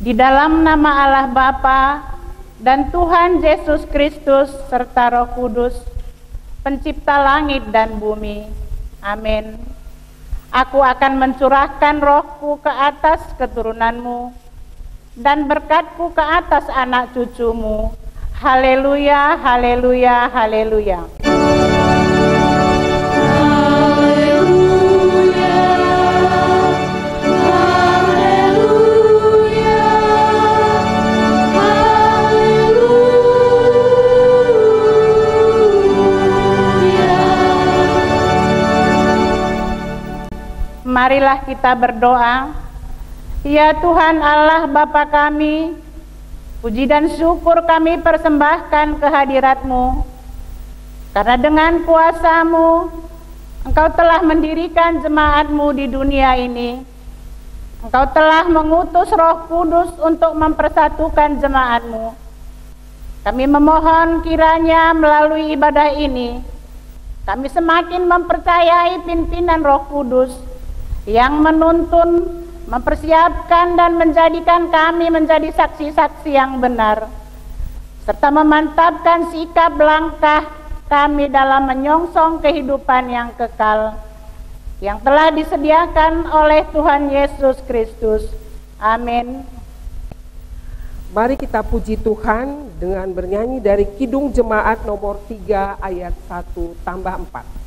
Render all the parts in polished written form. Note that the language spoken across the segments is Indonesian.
Di dalam nama Allah Bapa dan Tuhan Yesus Kristus serta Roh Kudus, pencipta langit dan bumi. Amin. Aku akan mencurahkan rohku ke atas keturunanmu dan berkatku ke atas anak cucumu. Haleluya, haleluya, haleluya. Marilah kita berdoa. Ya Tuhan Allah Bapa kami, puji dan syukur kami persembahkan kehadirat-Mu, karena dengan kuasa-Mu Engkau telah mendirikan jemaat-Mu di dunia ini. Engkau telah mengutus Roh Kudus untuk mempersatukan jemaat-Mu. Kami memohon kiranya melalui ibadah ini kami semakin mempercayai pimpinan Roh Kudus yang menuntun, mempersiapkan dan menjadikan kami menjadi saksi-saksi yang benar, serta memantapkan sikap langkah kami dalam menyongsong kehidupan yang kekal yang telah disediakan oleh Tuhan Yesus Kristus. Amin. Mari kita puji Tuhan dengan bernyanyi dari Kidung Jemaat nomor 3 ayat 1 tambah 4.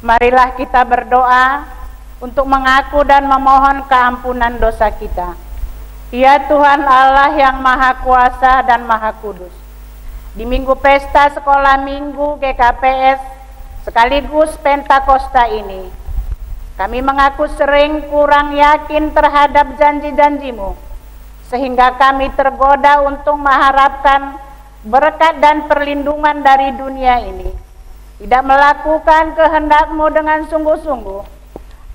Marilah kita berdoa untuk mengaku dan memohon keampunan dosa kita. Ya Tuhan Allah yang Maha Kuasa dan Maha Kudus, di Minggu Pesta Sekolah Minggu GKPS sekaligus Pentakosta ini, kami mengaku sering kurang yakin terhadap janji-janji-Mu, sehingga kami tergoda untuk mengharapkan berkat dan perlindungan dari dunia ini, tidak melakukan kehendak-Mu dengan sungguh-sungguh.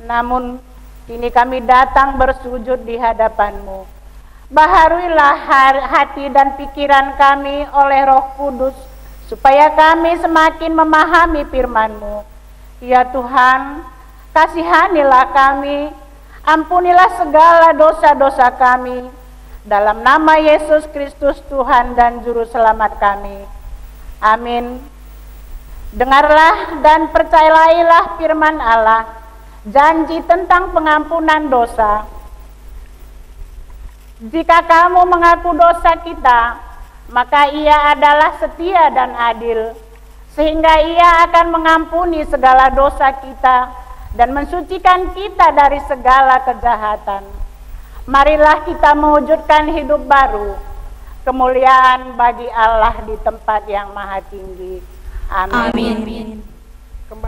Namun kini kami datang bersujud di hadapan-Mu. Baharuilah hati dan pikiran kami oleh Roh Kudus, supaya kami semakin memahami firman-Mu. Ya Tuhan, kasihanilah kami, ampunilah segala dosa-dosa kami, dalam nama Yesus Kristus Tuhan dan Juru Selamat kami. Amin. Dengarlah dan percayailah firman Allah, janji tentang pengampunan dosa. Jika kamu mengaku dosa kita, maka Ia adalah setia dan adil, sehingga Ia akan mengampuni segala dosa kita dan mensucikan kita dari segala kejahatan. Marilah kita mewujudkan hidup baru, kemuliaan bagi Allah di tempat yang maha tinggi. Amin. Amin.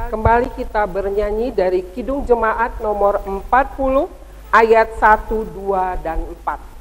Kembali kita bernyanyi dari Kidung Jemaat nomor 40 ayat 1, 2, dan 4.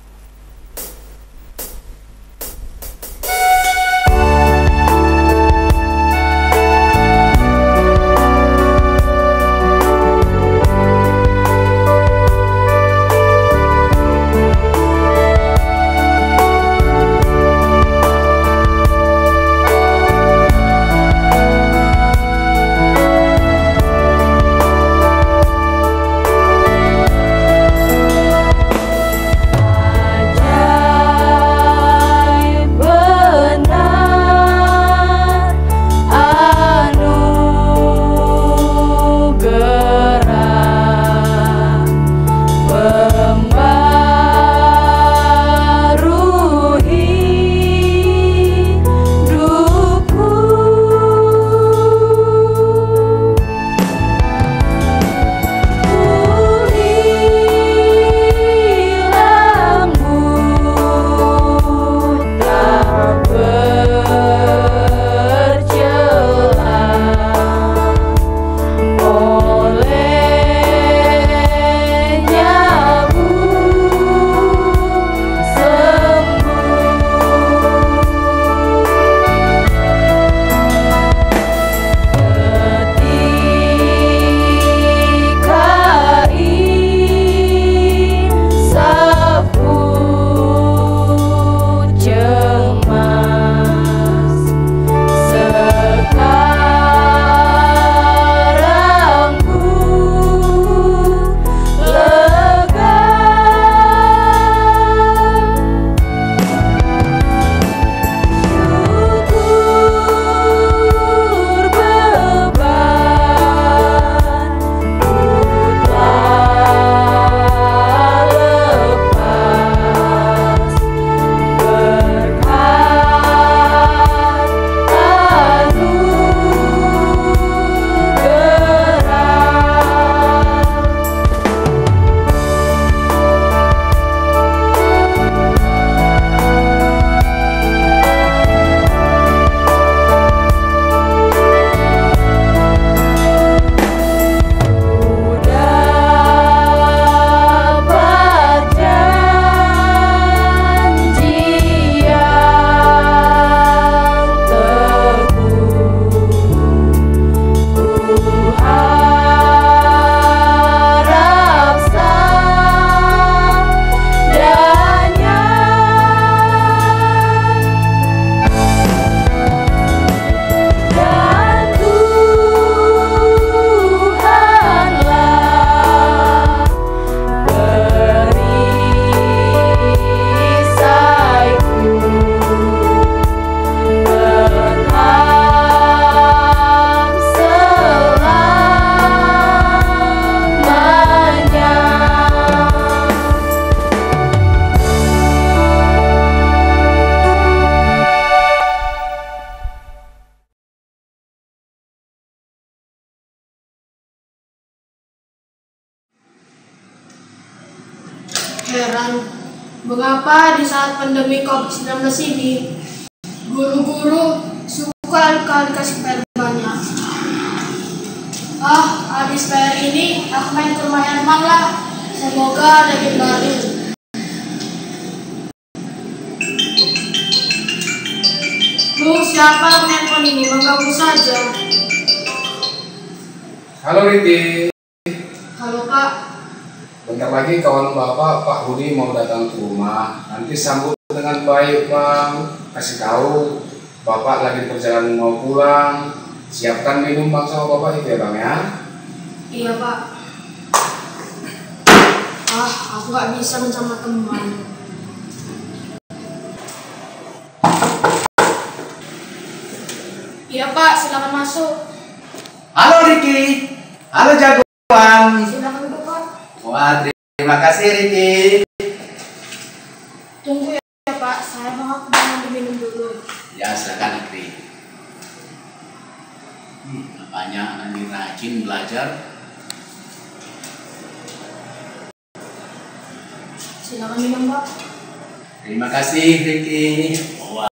Mengapa di saat pandemi COVID-19 ini guru-guru suka dikasih PR banyak? Habis PR ini aku main ke rumah Herman lah. Semoga ada game baru. Siapa handphone ini? Mengganggu saja. Halo Riti. Halo Pak. Bentar lagi kawan Bapak, Pak Budi mau datang ke rumah. Nanti sambut dengan baik Bang. Kasih tahu Bapak lagi perjalanan mau pulang. Siapkan minum Bang sama Bapak itu ya Bang ya. Iya Pak. Aku gak bisa bersama teman. Iya Pak, silakan masuk. Halo Riki. Halo jagoan. Silakan duduk Pak. Wah, terima kasih Riki. Tunggu ya Pak, saya mau diminum dulu. Ya, silakan Riki. Nampaknya anak ini rajin belajar. Silakan minum Pak. Terima kasih Riki. Wah,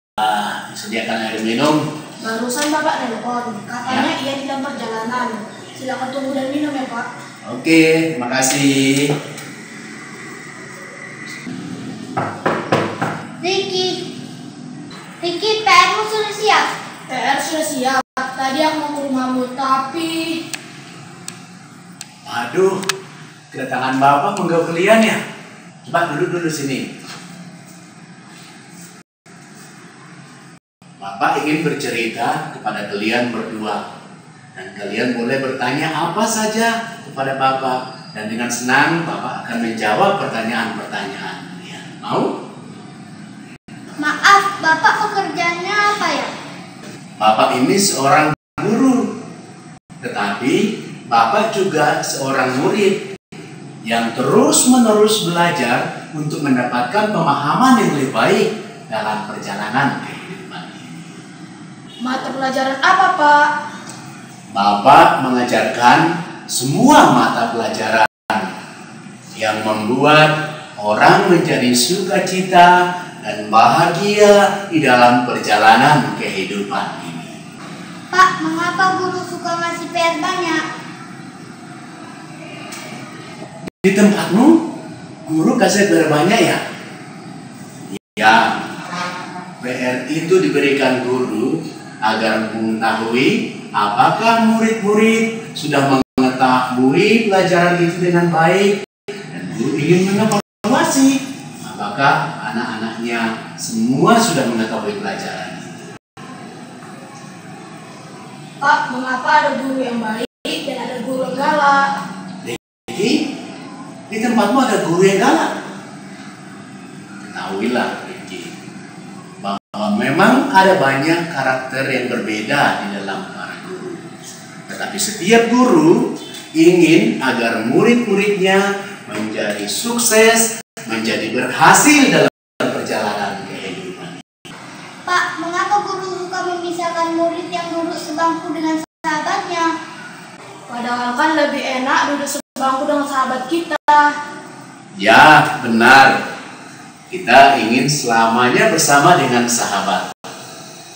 disediakan air minum. Barusan Bapak nelpon, katanya ia di dalam perjalanan. Silakan tunggu dan minum ya Pak. Oke, terima kasih. Riki, PR-mu sudah siap? PR sudah siap. Tadi aku mau ke rumahmu, tapi... Aduh, kedatangan Bapak mengganggu kalian ya? Coba duduk dulu sini. Bapak ingin bercerita kepada kalian berdua. Dan kalian boleh bertanya apa saja kepada Bapak. Dan dengan senang Bapak akan menjawab pertanyaan-pertanyaan kalian. Mau? Maaf, Bapak pekerjaannya apa ya? Bapak ini seorang guru. Tetapi Bapak juga seorang murid yang terus-menerus belajar untuk mendapatkan pemahaman yang lebih baik dalam perjalanan kehidupan ini. Mata pelajaran apa Pak? Bapak mengajarkan semua mata pelajaran yang membuat orang menjadi sukacita dan bahagia di dalam perjalanan kehidupan ini. Pak, mengapa guru suka ngasih PR banyak? Di tempatmu, guru kasih PR banyak ya? Ya, PR itu diberikan guru agar mengetahui apakah murid-murid sudah mengetahui pelajaran itu dengan baik, dan guru ingin mengevaluasi apakah anak-anaknya semua sudah mengetahui pelajaran itu. Pak, mengapa ada guru yang baik dan ada guru yang galak? Jadi, di tempatmu ada guru yang galak. Ketahuilah, Riki, bahwa memang ada banyak karakter yang berbeda di dalam para guru. Tetapi setiap guru ingin agar murid-muridnya menjadi sukses, menjadi berhasil dalam perjalanan kehidupan. Pak, mengapa guru suka memisahkan murid yang duduk sebangku dengan sahabatnya? Padahal kan lebih enak duduk sebangku dengan sahabat kita. Ya, benar. Kita ingin selamanya bersama dengan sahabat.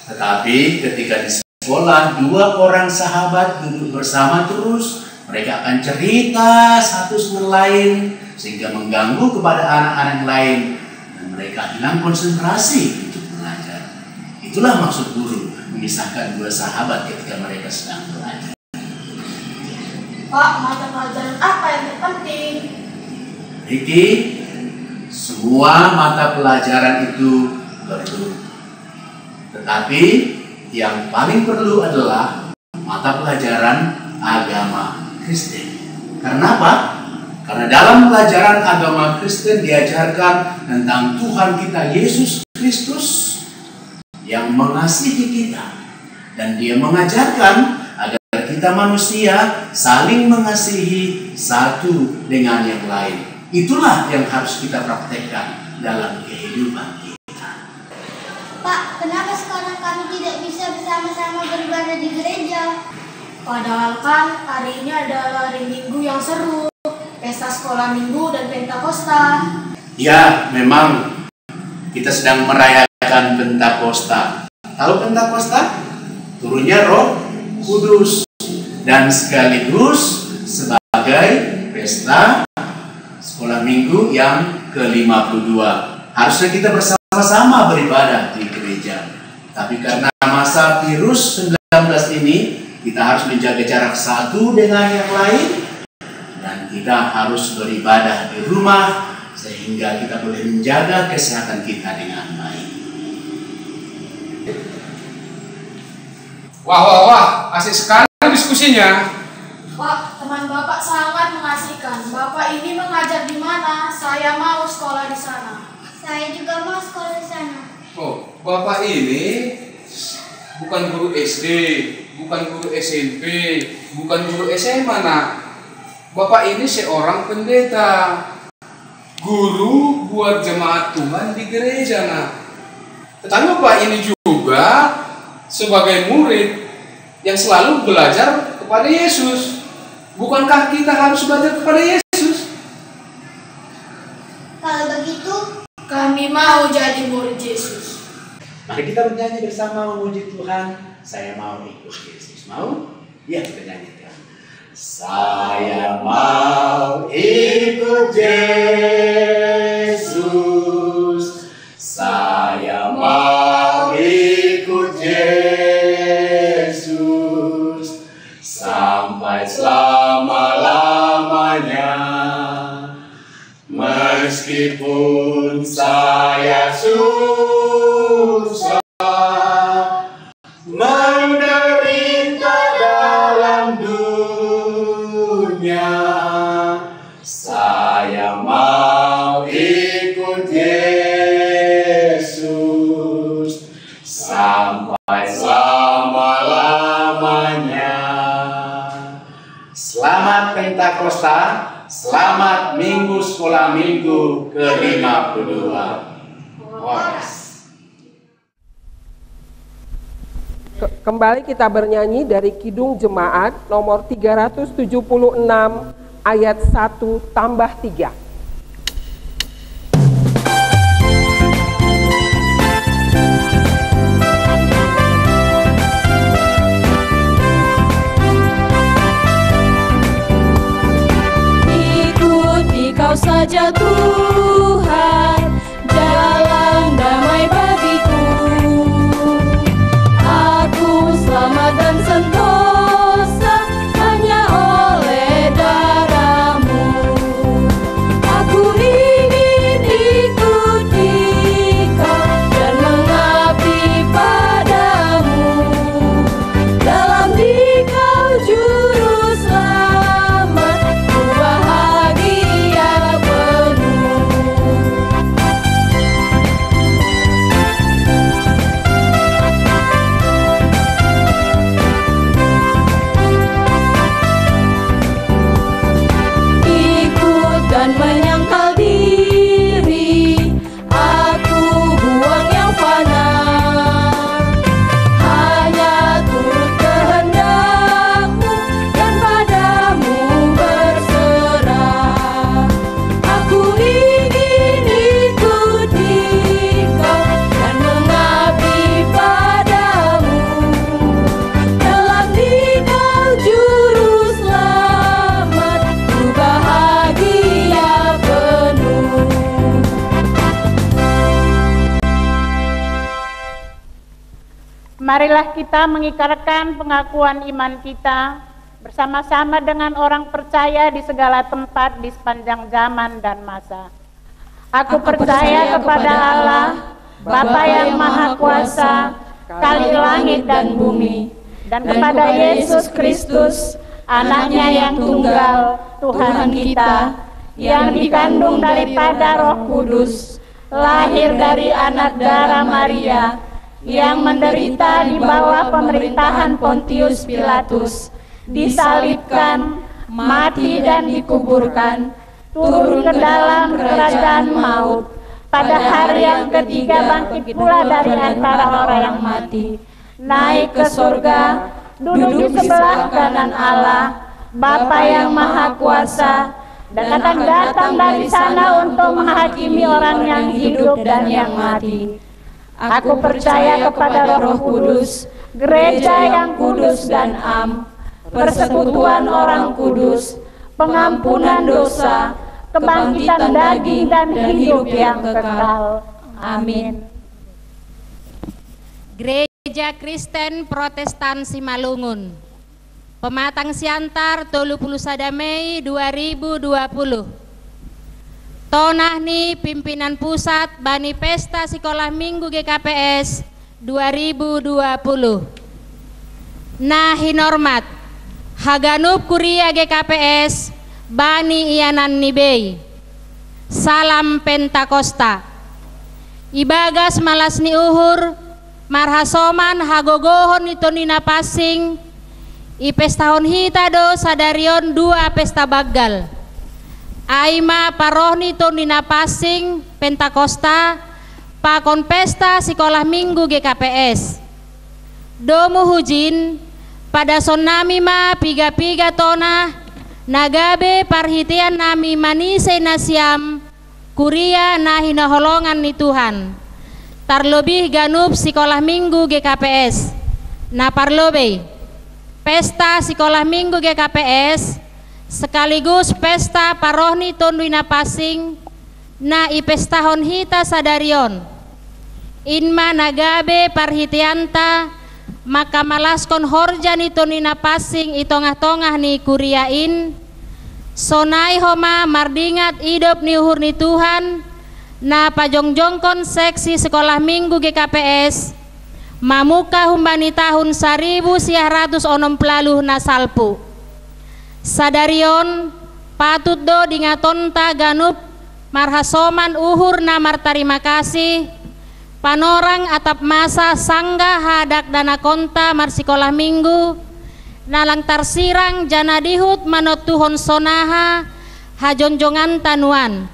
Tetapi ketika di sekolah, dua orang sahabat duduk bersama terus, mereka akan cerita satu sama lain sehingga mengganggu kepada anak-anak lain dan mereka hilang konsentrasi untuk belajar. Itulah maksud guru memisahkan dua sahabat ketika mereka sedang belajar. Pak, mata pelajaran apa yang terpenting? Riki, semua mata pelajaran itu perlu. Tetapi yang paling perlu adalah mata pelajaran agama Kristen. Karena apa? Karena dalam pelajaran agama Kristen diajarkan tentang Tuhan kita Yesus Kristus yang mengasihi kita. Dan Dia mengajarkan agar kita manusia saling mengasihi satu dengan yang lain. Itulah yang harus kita praktekkan dalam kehidupan kita. Pak, kenapa sekarang kami tidak bisa bersama-sama beribadah di gereja? Padahal kan hari ini adalah hari Minggu yang seru, pesta sekolah Minggu dan Pentakosta. Ya, memang kita sedang merayakan Pentakosta. Tahu Pentakosta? Turunnya Roh Kudus dan sekaligus sebagai pesta sekolah minggu yang ke-52. Harusnya kita bersama-sama beribadah di gereja. Tapi karena masa virus 19 ini, kita harus menjaga jarak satu dengan yang lain, dan kita harus beribadah di rumah sehingga kita boleh menjaga kesehatan kita dengan baik. Wah, asik sekali diskusinya. Pak, teman Bapak sangat mengasihkan. Bapak ini mengajar di mana? Saya mau sekolah di sana. Saya juga mau sekolah di sana. Oh, Bapak ini bukan guru SD, bukan guru SMP, bukan guru SMA, nak. Bapak ini seorang pendeta, guru buat jemaat Tuhan di gereja, nak. Tetapi Bapak ini juga sebagai murid yang selalu belajar kepada Yesus. Bukankah kita harus belajar kepada Yesus? Kalau begitu, Kami mau jadi murid Yesus. Mari kita bernyanyi bersama memuji Tuhan. Saya mau ikut Yesus. Mau? Ya, kita nyanyikan. Saya mau ikut Yesus. Saya mau ikut Yesus sampai selama-lamanya. Meskipun saya susah menderita dalam dunia, saya mau ikut Yesus sampai selama-lamanya. Selamat Pentakosta. Selamat Minggu Sekolah Minggu ke-52. Kembali kita bernyanyi dari Kidung Jemaat nomor 376 ayat 1 tambah 3. Saja Tuhan, jalan damai bagiku. Aku selamat dan sentosa hanya oleh darah-Mu. Aku ingin ikuti Kau dan mengabdi padamu. Dalam Dikau juru selamat, ku bahagia. Marilah kita mengikrarkan pengakuan iman kita bersama-sama dengan orang percaya di segala tempat di sepanjang zaman dan masa. Aku percaya kepada Allah, Bapa yang Maha Kuasa, Kali langit dan bumi, dan kepada Yesus Kristus, Anaknya yang tunggal, Tuhan kita, yang dikandung daripada Roh Kudus, lahir dari anak darah Maria, yang menderita di bawah pemerintahan Pontius Pilatus, disalibkan, mati dan dikuburkan, turun ke dalam kerajaan maut, pada hari yang ketiga bangkit pula dari antara orang yang mati, naik ke surga, duduk di sebelah kanan Allah, Bapa yang Maha Kuasa, dan akan datang dari sana untuk menghakimi orang yang hidup dan yang mati. Aku percaya kepada Roh Kudus, gereja yang kudus dan am, persekutuan orang kudus, pengampunan dosa, kebangkitan daging dan hidup yang kekal. Amin. Gereja Kristen Protestan Simalungun, Pematang Siantar 31 Mei 2020. Tonahni pimpinan pusat Bani Pesta Sekolah Minggu GKPS 2020. Nah hinormat Haganup Kuria GKPS Bani Ianan Nibei. Salam Pentakosta. Ibagas malasni uhur marhasoman hagogohon itonina passing ipestahon hitado sadarion 2 pesta baggal. Aima parohni tonina passing Pentakosta pakon pesta Sekolah Minggu GKPS. Domu hujin pada sonami ma piga-piga tona nagabe parhitian nami manise nasiam kuria nahina holongan ni Tuhan. Tarlobih ganup Sekolah Minggu GKPS. Na parlobe pesta Sekolah Minggu GKPS sekaligus pesta parohni tonduina passing na ipestahon hita sadarion. Inma nagabe parhitianta maka malaskon horja ni tonduina passing itongah-tongah ni kuriain. Sonai homa mardingat idop ni uhur ni Tuhan na pajongjongkon seksi Sekolah Minggu GKPS mamuka humbani tahun 1960 na salpu. Sadarion patut do dingatonta ganup marhasoman uhur na martarima kasih panorang atap masa sangga hadak dana konta mar Sekolah Minggu nalang tarsirang jana dihut manot tuhon sonaha hajonjongan tanuan.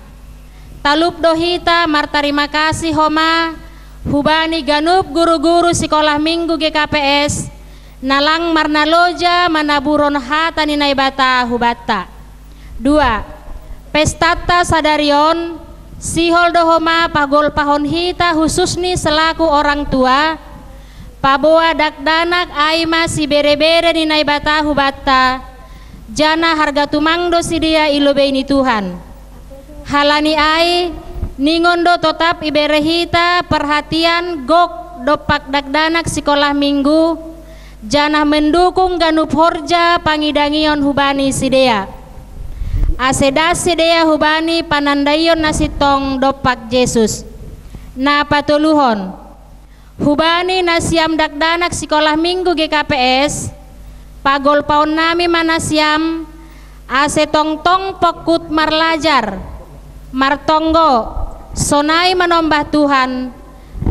Talup dohita martarima kasih homa hubani ganup guru-guru Sekolah Minggu GKPS nalang marnaloja manaburon hata ninai bata hubata. 2. Pestata sadarion sihol dohoma pagol pahon hita khususni selaku orang tua paboa dakdanak aima si bere-bere ninai bata hubata jana harga tumangdo si dia ilobei ni Tuhan. Halani ai ningondo tetap iberehita perhatian gok dopak dakdanak Sekolah Minggu jana mendukung ganup horja pangidangion hubani sidea. Asedas sidea hubani panandaion nasitong dopak Yesus. Na patuluhon hubani nasiam dakdanak Sekolah Minggu GKPS pagol paon nami manasiam ase tong-tong pokut marlajar martonggo sonai manombah Tuhan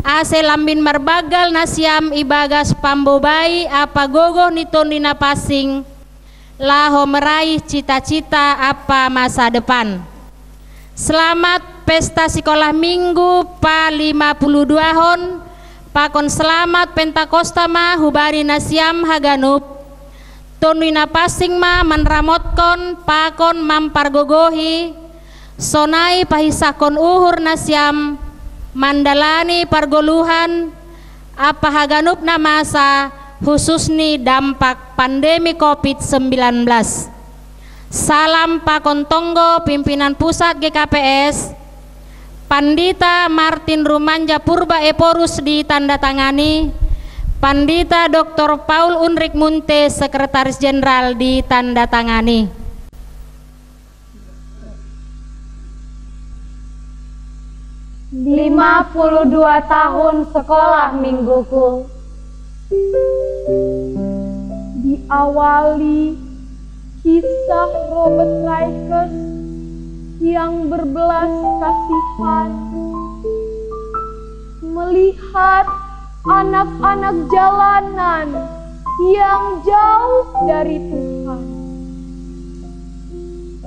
ase lambin marbagal nasiam ibagas pambobai apa gogoh nitondina passing laho meraih cita-cita apa masa depan. Selamat pesta Sekolah Minggu pa 52 hon pakon selamat Pentakosta ma hubari nasiam haganup tondina passing ma manramotkon pakon mampargogohi sonai pahisakon uhur nasiam mandalani pargoluhan apa haganup na masa khususni dampak pandemi COVID-19. Salam pakon tonggo pimpinan pusat GKPS Pandita Martin Rumanja Purba Eporus ditandatangani, Pandita Dr. Paul Unrik Munte Sekretaris Jenderal ditandatangani. "52 tahun sekolah mingguku diawali kisah Robert Rikers yang berbelas kasihan melihat anak-anak jalanan yang jauh dari Tuhan.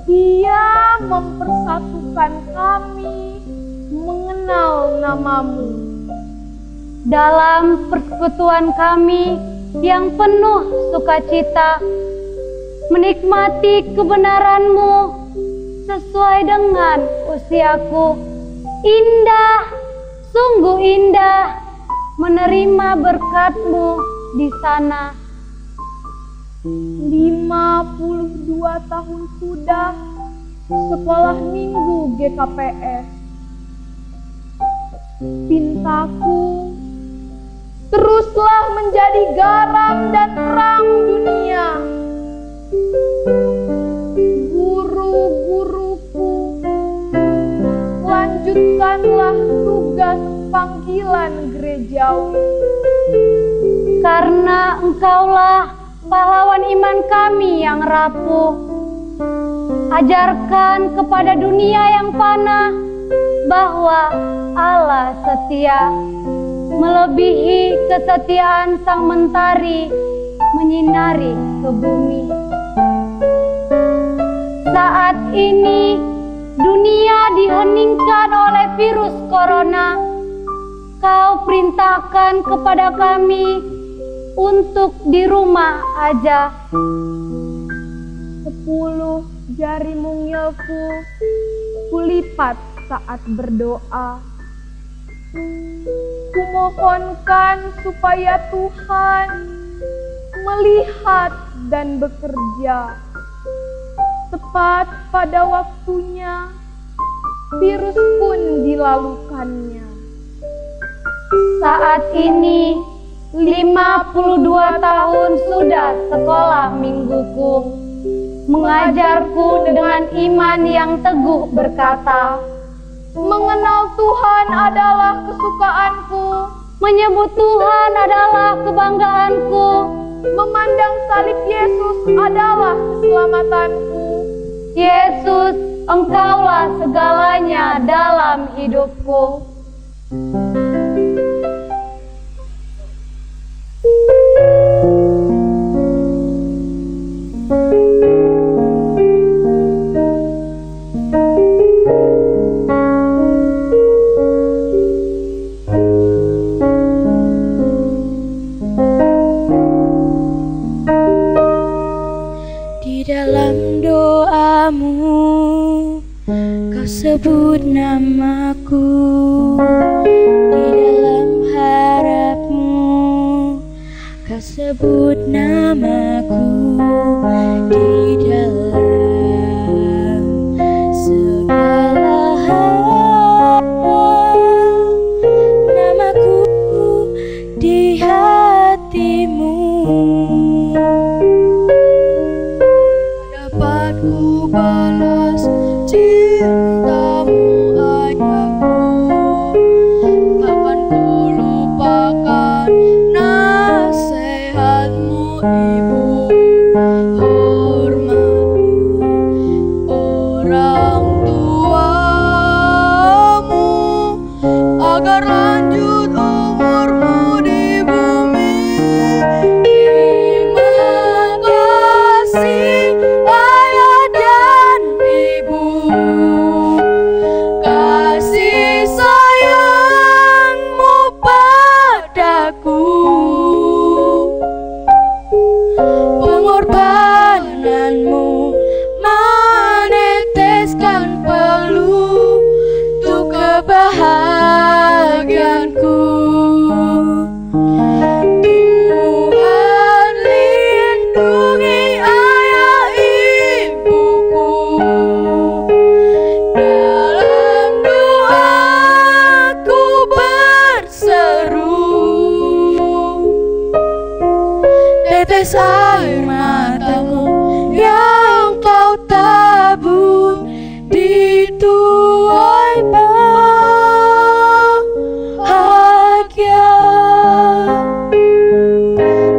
Dia mempersatukan kami mengenal namamu. Dalam persekutuan kami yang penuh sukacita, menikmati kebenaran-Mu, sesuai dengan usiaku. Indah, sungguh indah menerima berkat-Mu di sana. 52 tahun sudah sekolah minggu GKPS. Pintaku, teruslah menjadi garam dan terang dunia. Guru-guruku, lanjutkanlah tugas panggilan gerejawi. Karena Engkaulah pahlawan iman kami yang rapuh. Ajarkan kepada dunia yang fana bahwa Allah setia, melebihi kesetiaan sang mentari menyinari ke bumi. Saat ini dunia diheningkan oleh virus corona. Kau perintahkan kepada kami untuk di rumah aja. 10 jari mungilku kulipat saat berdoa. Kumohonkan supaya Tuhan melihat dan bekerja. Tepat pada waktunya, virus pun dilalukannya. Saat ini 52 tahun sudah sekolah mingguku, mengajarku dengan iman yang teguh berkata, mengenal Tuhan adalah kesukaanku, menyebut Tuhan adalah kebanggaanku, memandang salib Yesus adalah keselamatanku. Yesus, Engkaulah segalanya dalam hidupku. Sebut namaku di dalam harapmu, kau sebut namaku di dalam segala hal, namaku di hatimu. Dapat ku balas cintamu ayahku, takkan ku lupakan nasihatmu ibu. Hormati orang tuamu agar lanjut umurmu di bumi. Terima kasih ayah dan ibu, kasih sayangmu padaku, pengorbananmu meneteskan peluh untuk kebahagiaanku. Tuhan lindungi ayah ibuku, dalam doaku berseru, tetes air matamu yang kau tabur dituai bahagia.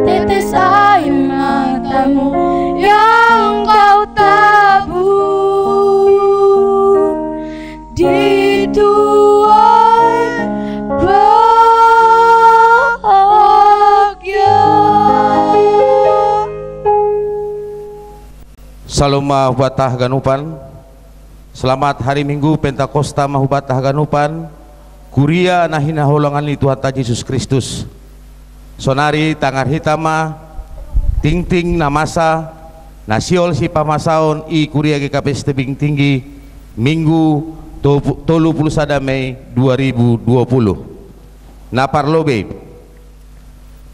Tetes air matamu yang kau tabur dituai bahagia. Salam mahubatah ganupan. Selamat hari Minggu Pentakosta mahubatah ganupan. Kuria nahina holongan li Tuhan ta Yesus Kristus. Sonari tangar hitama ting ting namasa nasiol si pamasaon i kuria GKPS tebing tinggi Minggu 31 Mei 2020. Naparlobe,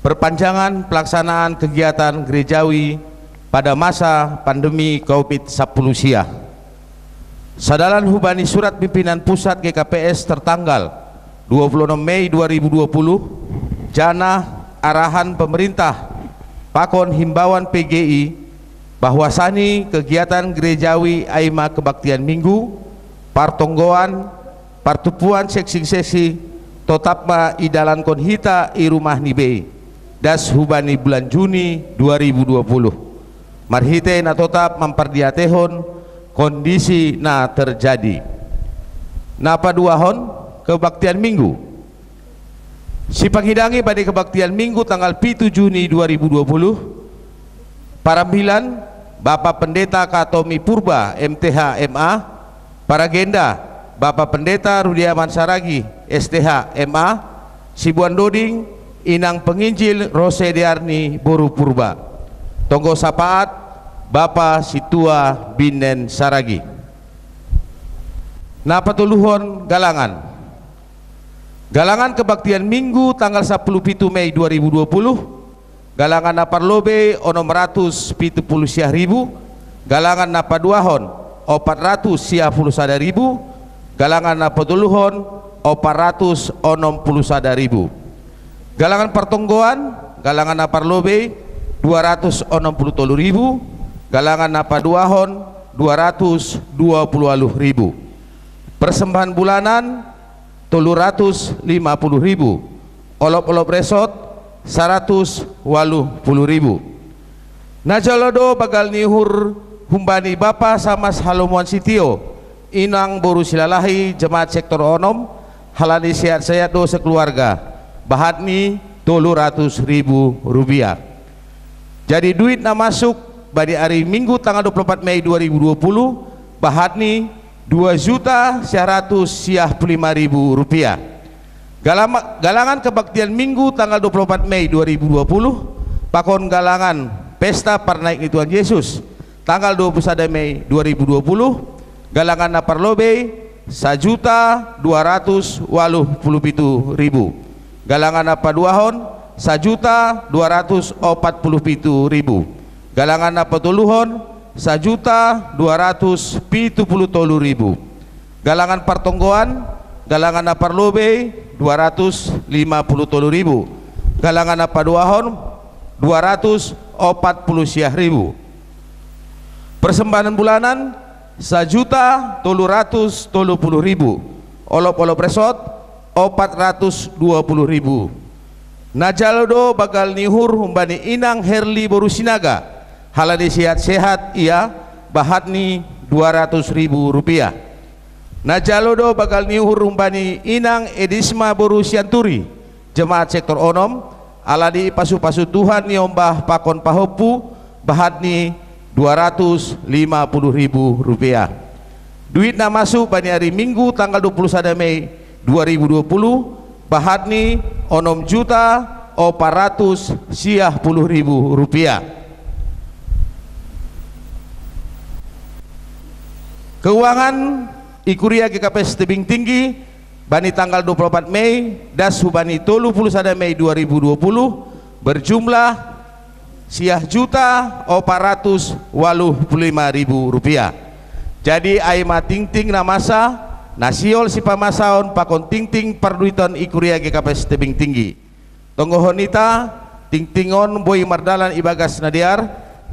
perpanjangan pelaksanaan kegiatan gerejawi pada masa pandemi COVID-19 sia. Sadalan hubani surat pimpinan pusat GKPS tertanggal 26 Mei 2020, jana arahan pemerintah pakon himbauan PGI bahwasani kegiatan gerejawi aima kebaktian minggu, partonggoan, partupuan seksi-seksi tetap ma idalan konhita i rumah nibe das hubani bulan Juni 2020. Marhite na tetap memperdiatehon kondisi na terjadi. Napa duahon kebaktian minggu. Si panghidangi pada kebaktian minggu tanggal 7 Juni 2020. Parambilan Bapak Pendeta Katomi Purba MTH MA, para genda Bapak Pendeta Rudiaman Saragi STH MA, Sibuan Doding Inang Penginjil Rose Diarni Boru Purba. Tonggo sapaat Bapak Situa Binen Saragi. Napatuluhon galangan. Galangan kebaktian minggu tanggal 10 Mei 2020. Galangan naparlobe onom 170 ribu. Galangan napaduahon 400 ribu. Galangan napatuluhon 461 ribu. Galangan pertonggoan, galangan naparlobe 260 ribu. Galangan napaduahon 220 ribu. Persembahan bulanan 350 ribu. Olop-olop resot 180 ribu. Najalodo bagal nihur humbani Bapa Samas Halomuan Sitio Inang Boru Silalahi Jemaat Sektor Onom halani sehat-sehat do sekeluarga bahatni 300 ribu rupiah. Jadi duit na masuk pada hari Minggu tanggal 24 Mei 2020 bahatni 2.155.000 rupiah. Galangan kebaktian Minggu tanggal 24 Mei 2020 pakon galangan pesta pernaik Tuhan Yesus tanggal 21 Mei 2020 galangan naparlobe 1.287.000. Galangan napaduahon 1.247.000. Galangan napatuluhon 1.273.000. Galangan partonggoan, galangan naparlobe 250.000. Galangan napaduahon 240.000. Persembahan bulanan 1.330.000. Olop-olop resot 420.000. Najalodo bagal nihur humbani Inang Herli Borusinaga haladi sehat-sehat ia bahatni 200.000 rupiah. Najalodo bagal nihur humbani Inang Edisma Borusianturi Jemaat Sektor Onom aladi pasu-pasu Tuhan niombah pakon pahopu bahatni 250.000 rupiah. Duit na masuk pada hari Minggu tanggal 21 Mei 2020 bahatni 6.460.000 rupiah. Keuangan Ikuria GKPS Tebing Tinggi bani tanggal 24 Mei das hubani 31 Mei 2020 berjumlah 1.485.000 rupiah. Jadi aima ting-ting namasa nasiol si pamasaon pakon ting-ting perduiton Ikuria GKPS Tebing Tinggi. Tonggohonita ting-tingon boy mardalan ibagas nadiar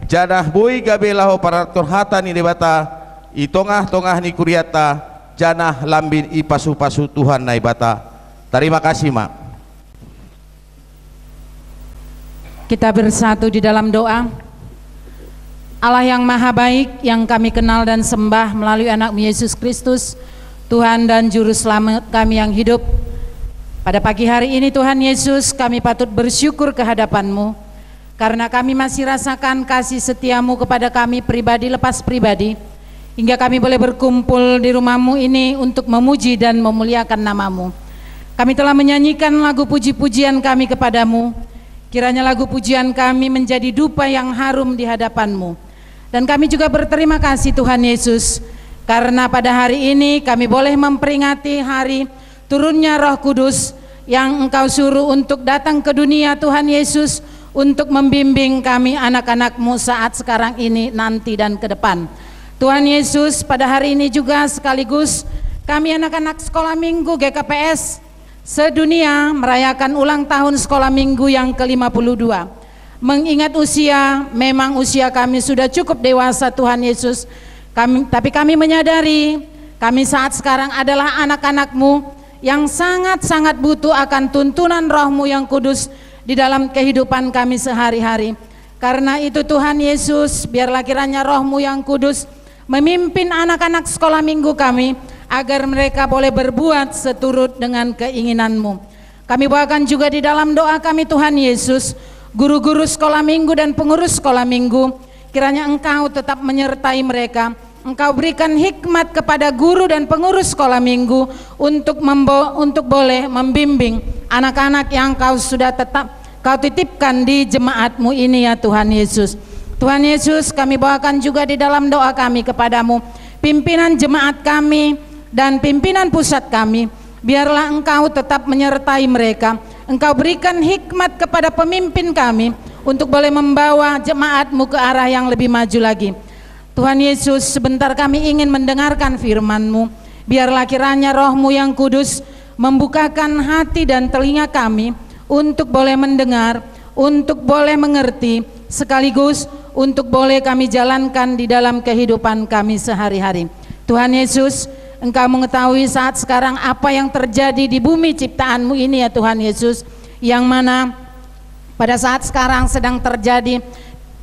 jadah boy gabelaho parator hata ni debata i tongah-tongah ni kuriata janah lambin i pasu-pasu Tuhan naibata. Terima kasih Mak. Kita bersatu di dalam doa. Allah yang maha baik yang kami kenal dan sembah melalui anak-Mu Yesus Kristus, Tuhan dan Juru Selamat kami yang hidup. Pada pagi hari ini Tuhan Yesus, kami patut bersyukur kehadapan-Mu karena kami masih rasakan kasih setia-Mu kepada kami pribadi lepas pribadi, hingga kami boleh berkumpul di rumah-Mu ini untuk memuji dan memuliakan nama-Mu. Kami telah menyanyikan lagu puji-pujian kami kepadamu. Kiranya lagu pujian kami menjadi dupa yang harum di hadapan-Mu. Dan kami juga berterima kasih Tuhan Yesus, karena pada hari ini kami boleh memperingati hari turunnya Roh Kudus yang Engkau suruh untuk datang ke dunia, Tuhan Yesus, untuk membimbing kami anak-anak-Mu saat sekarang ini, nanti dan ke depan. Tuhan Yesus, pada hari ini juga sekaligus kami anak-anak sekolah minggu GKPS sedunia merayakan ulang tahun sekolah minggu yang ke-52. Mengingat memang usia kami sudah cukup dewasa, Tuhan Yesus, tapi kami menyadari kami saat sekarang adalah anak-anak-Mu yang sangat-sangat butuh akan tuntunan Roh-Mu yang kudus di dalam kehidupan kami sehari-hari. Karena itu Tuhan Yesus, biarlah kiranya Roh-Mu yang kudus memimpin anak-anak sekolah minggu kami, agar mereka boleh berbuat seturut dengan keinginan-Mu. Kami bawakan juga di dalam doa kami, Tuhan Yesus, guru-guru sekolah minggu dan pengurus sekolah minggu, kiranya Engkau tetap menyertai mereka. Engkau berikan hikmat kepada guru dan pengurus sekolah minggu untuk boleh membimbing anak-anak yang Kau sudah Kau titipkan di jemaat-Mu ini, ya Tuhan Yesus. Tuhan Yesus, kami bawakan juga di dalam doa kami kepadamu pimpinan jemaat kami dan pimpinan pusat kami. Biarlah Engkau tetap menyertai mereka. Engkau berikan hikmat kepada pemimpin kami untuk boleh membawa jemaat-Mu ke arah yang lebih maju lagi. Tuhan Yesus, sebentar kami ingin mendengarkan firman-Mu. Biarlah kiranya Roh-Mu yang kudus membukakan hati dan telinga kami untuk boleh mendengar, untuk boleh mengerti, sekaligus untuk boleh kami jalankan di dalam kehidupan kami sehari-hari. Tuhan Yesus, Engkau mengetahui saat sekarang apa yang terjadi di bumi ciptaan-Mu ini, ya Tuhan Yesus, yang mana pada saat sekarang sedang terjadi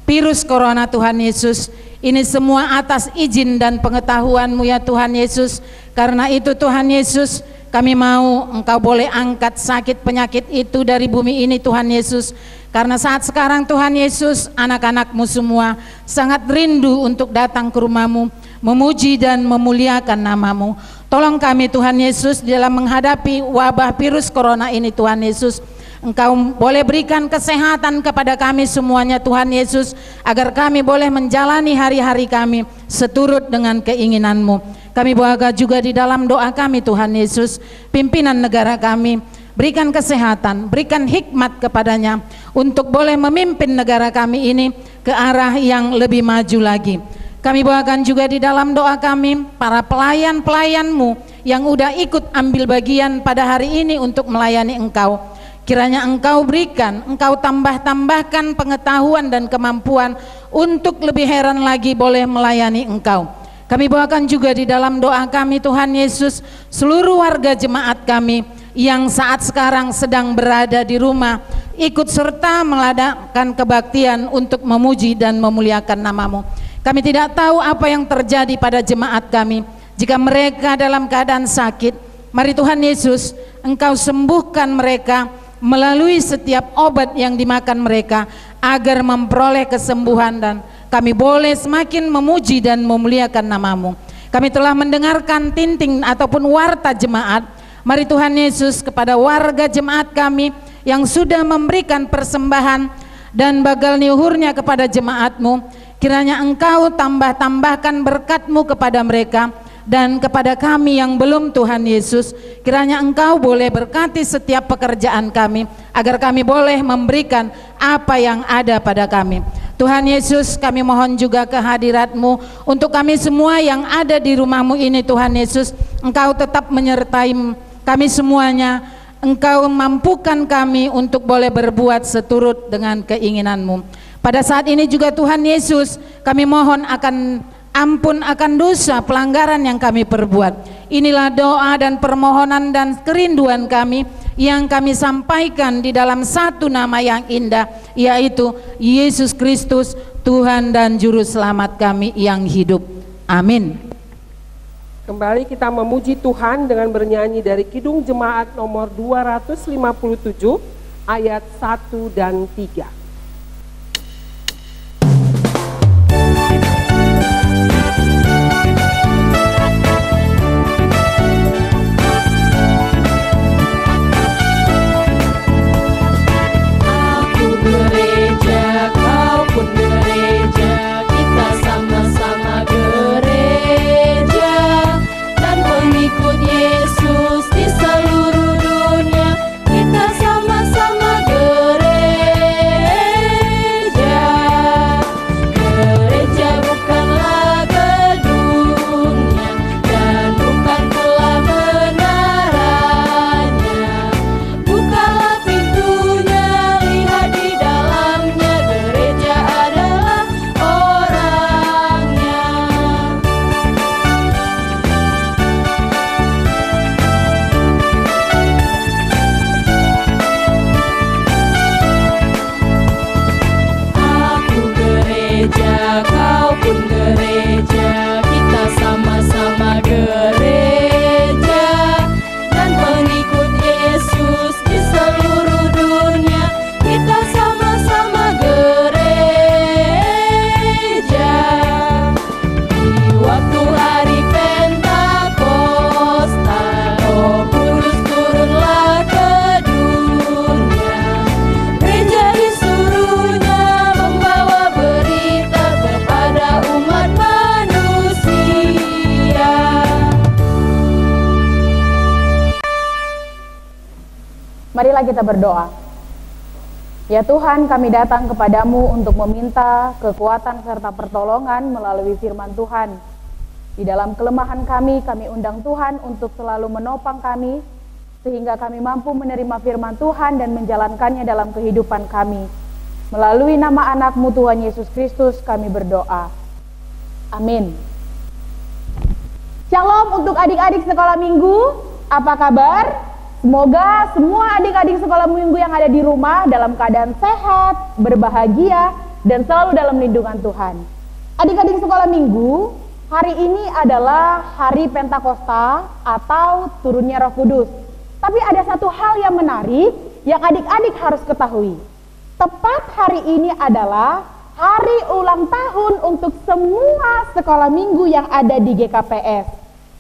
virus corona, Tuhan Yesus. Ini semua atas izin dan pengetahuan-Mu, ya Tuhan Yesus. Karena itu Tuhan Yesus, kami mau Engkau boleh angkat sakit penyakit itu dari bumi ini, Tuhan Yesus. Karena saat sekarang Tuhan Yesus, anak-anak-Mu semua sangat rindu untuk datang ke rumah-Mu, memuji dan memuliakan nama-Mu. Tolong kami Tuhan Yesus dalam menghadapi wabah virus corona ini, Tuhan Yesus. Engkau boleh berikan kesehatan kepada kami semuanya, Tuhan Yesus, agar kami boleh menjalani hari-hari kami seturut dengan keinginan-Mu. Kami bawa juga di dalam doa kami, Tuhan Yesus, pimpinan negara kami, berikan kesehatan, berikan hikmat kepadanya untuk boleh memimpin negara kami ini ke arah yang lebih maju lagi. Kami bawakan juga di dalam doa kami para pelayan-pelayan-Mu yang udah ikut ambil bagian pada hari ini untuk melayani Engkau. Kiranya Engkau berikan, Engkau tambahkan pengetahuan dan kemampuan untuk lebih heran lagi boleh melayani Engkau. Kami bawakan juga di dalam doa kami, Tuhan Yesus, seluruh warga jemaat kami yang saat sekarang sedang berada di rumah, ikut serta mengadakan kebaktian untuk memuji dan memuliakan nama-Mu. Kami tidak tahu apa yang terjadi pada jemaat kami. Jika mereka dalam keadaan sakit, mari Tuhan Yesus, Engkau sembuhkan mereka melalui setiap obat yang dimakan mereka, agar memperoleh kesembuhan dan kami boleh semakin memuji dan memuliakan nama-Mu. Kami telah mendengarkan tinting ataupun warta jemaat. Mari Tuhan Yesus, kepada warga jemaat kami yang sudah memberikan persembahan dan bagal niuhurnya kepada jemaat-Mu, kiranya Engkau tambahkan berkat-Mu kepada mereka. Dan kepada kami yang belum, Tuhan Yesus, kiranya Engkau boleh berkati setiap pekerjaan kami, agar kami boleh memberikan apa yang ada pada kami. Tuhan Yesus, kami mohon juga kehadirat-Mu untuk kami semua yang ada di rumah-Mu ini, Tuhan Yesus. Engkau tetap menyertai kami semuanya. Engkau mampukan kami untuk boleh berbuat seturut dengan keinginan-Mu. Pada saat ini juga Tuhan Yesus, kami mohon akan ampun akan dosa pelanggaran yang kami perbuat. Inilah doa dan permohonan dan kerinduan kami yang kami sampaikan di dalam satu nama yang indah, yaitu Yesus Kristus, Tuhan dan Juru Selamat kami yang hidup. Amin. Kembali kita memuji Tuhan dengan bernyanyi dari Kidung Jemaat nomor 257 ayat 1 dan 3. Gereja, kita sama-sama gereja. Marilah kita berdoa. Ya Tuhan, kami datang kepadamu untuk meminta kekuatan serta pertolongan melalui firman Tuhan. Di dalam kelemahan kami undang Tuhan untuk selalu menopang kami, sehingga kami mampu menerima firman Tuhan dan menjalankannya dalam kehidupan kami. Melalui nama anak-Mu Tuhan Yesus Kristus kami berdoa. Amin. Shalom untuk adik-adik sekolah minggu, apa kabar? Semoga semua adik-adik sekolah minggu yang ada di rumah dalam keadaan sehat, berbahagia, dan selalu dalam lindungan Tuhan. Adik-adik sekolah minggu, hari ini adalah hari Pentakosta atau turunnya Roh Kudus. Tapi ada satu hal yang menarik yang adik-adik harus ketahui. Tepat hari ini adalah hari ulang tahun untuk semua sekolah minggu yang ada di GKPS.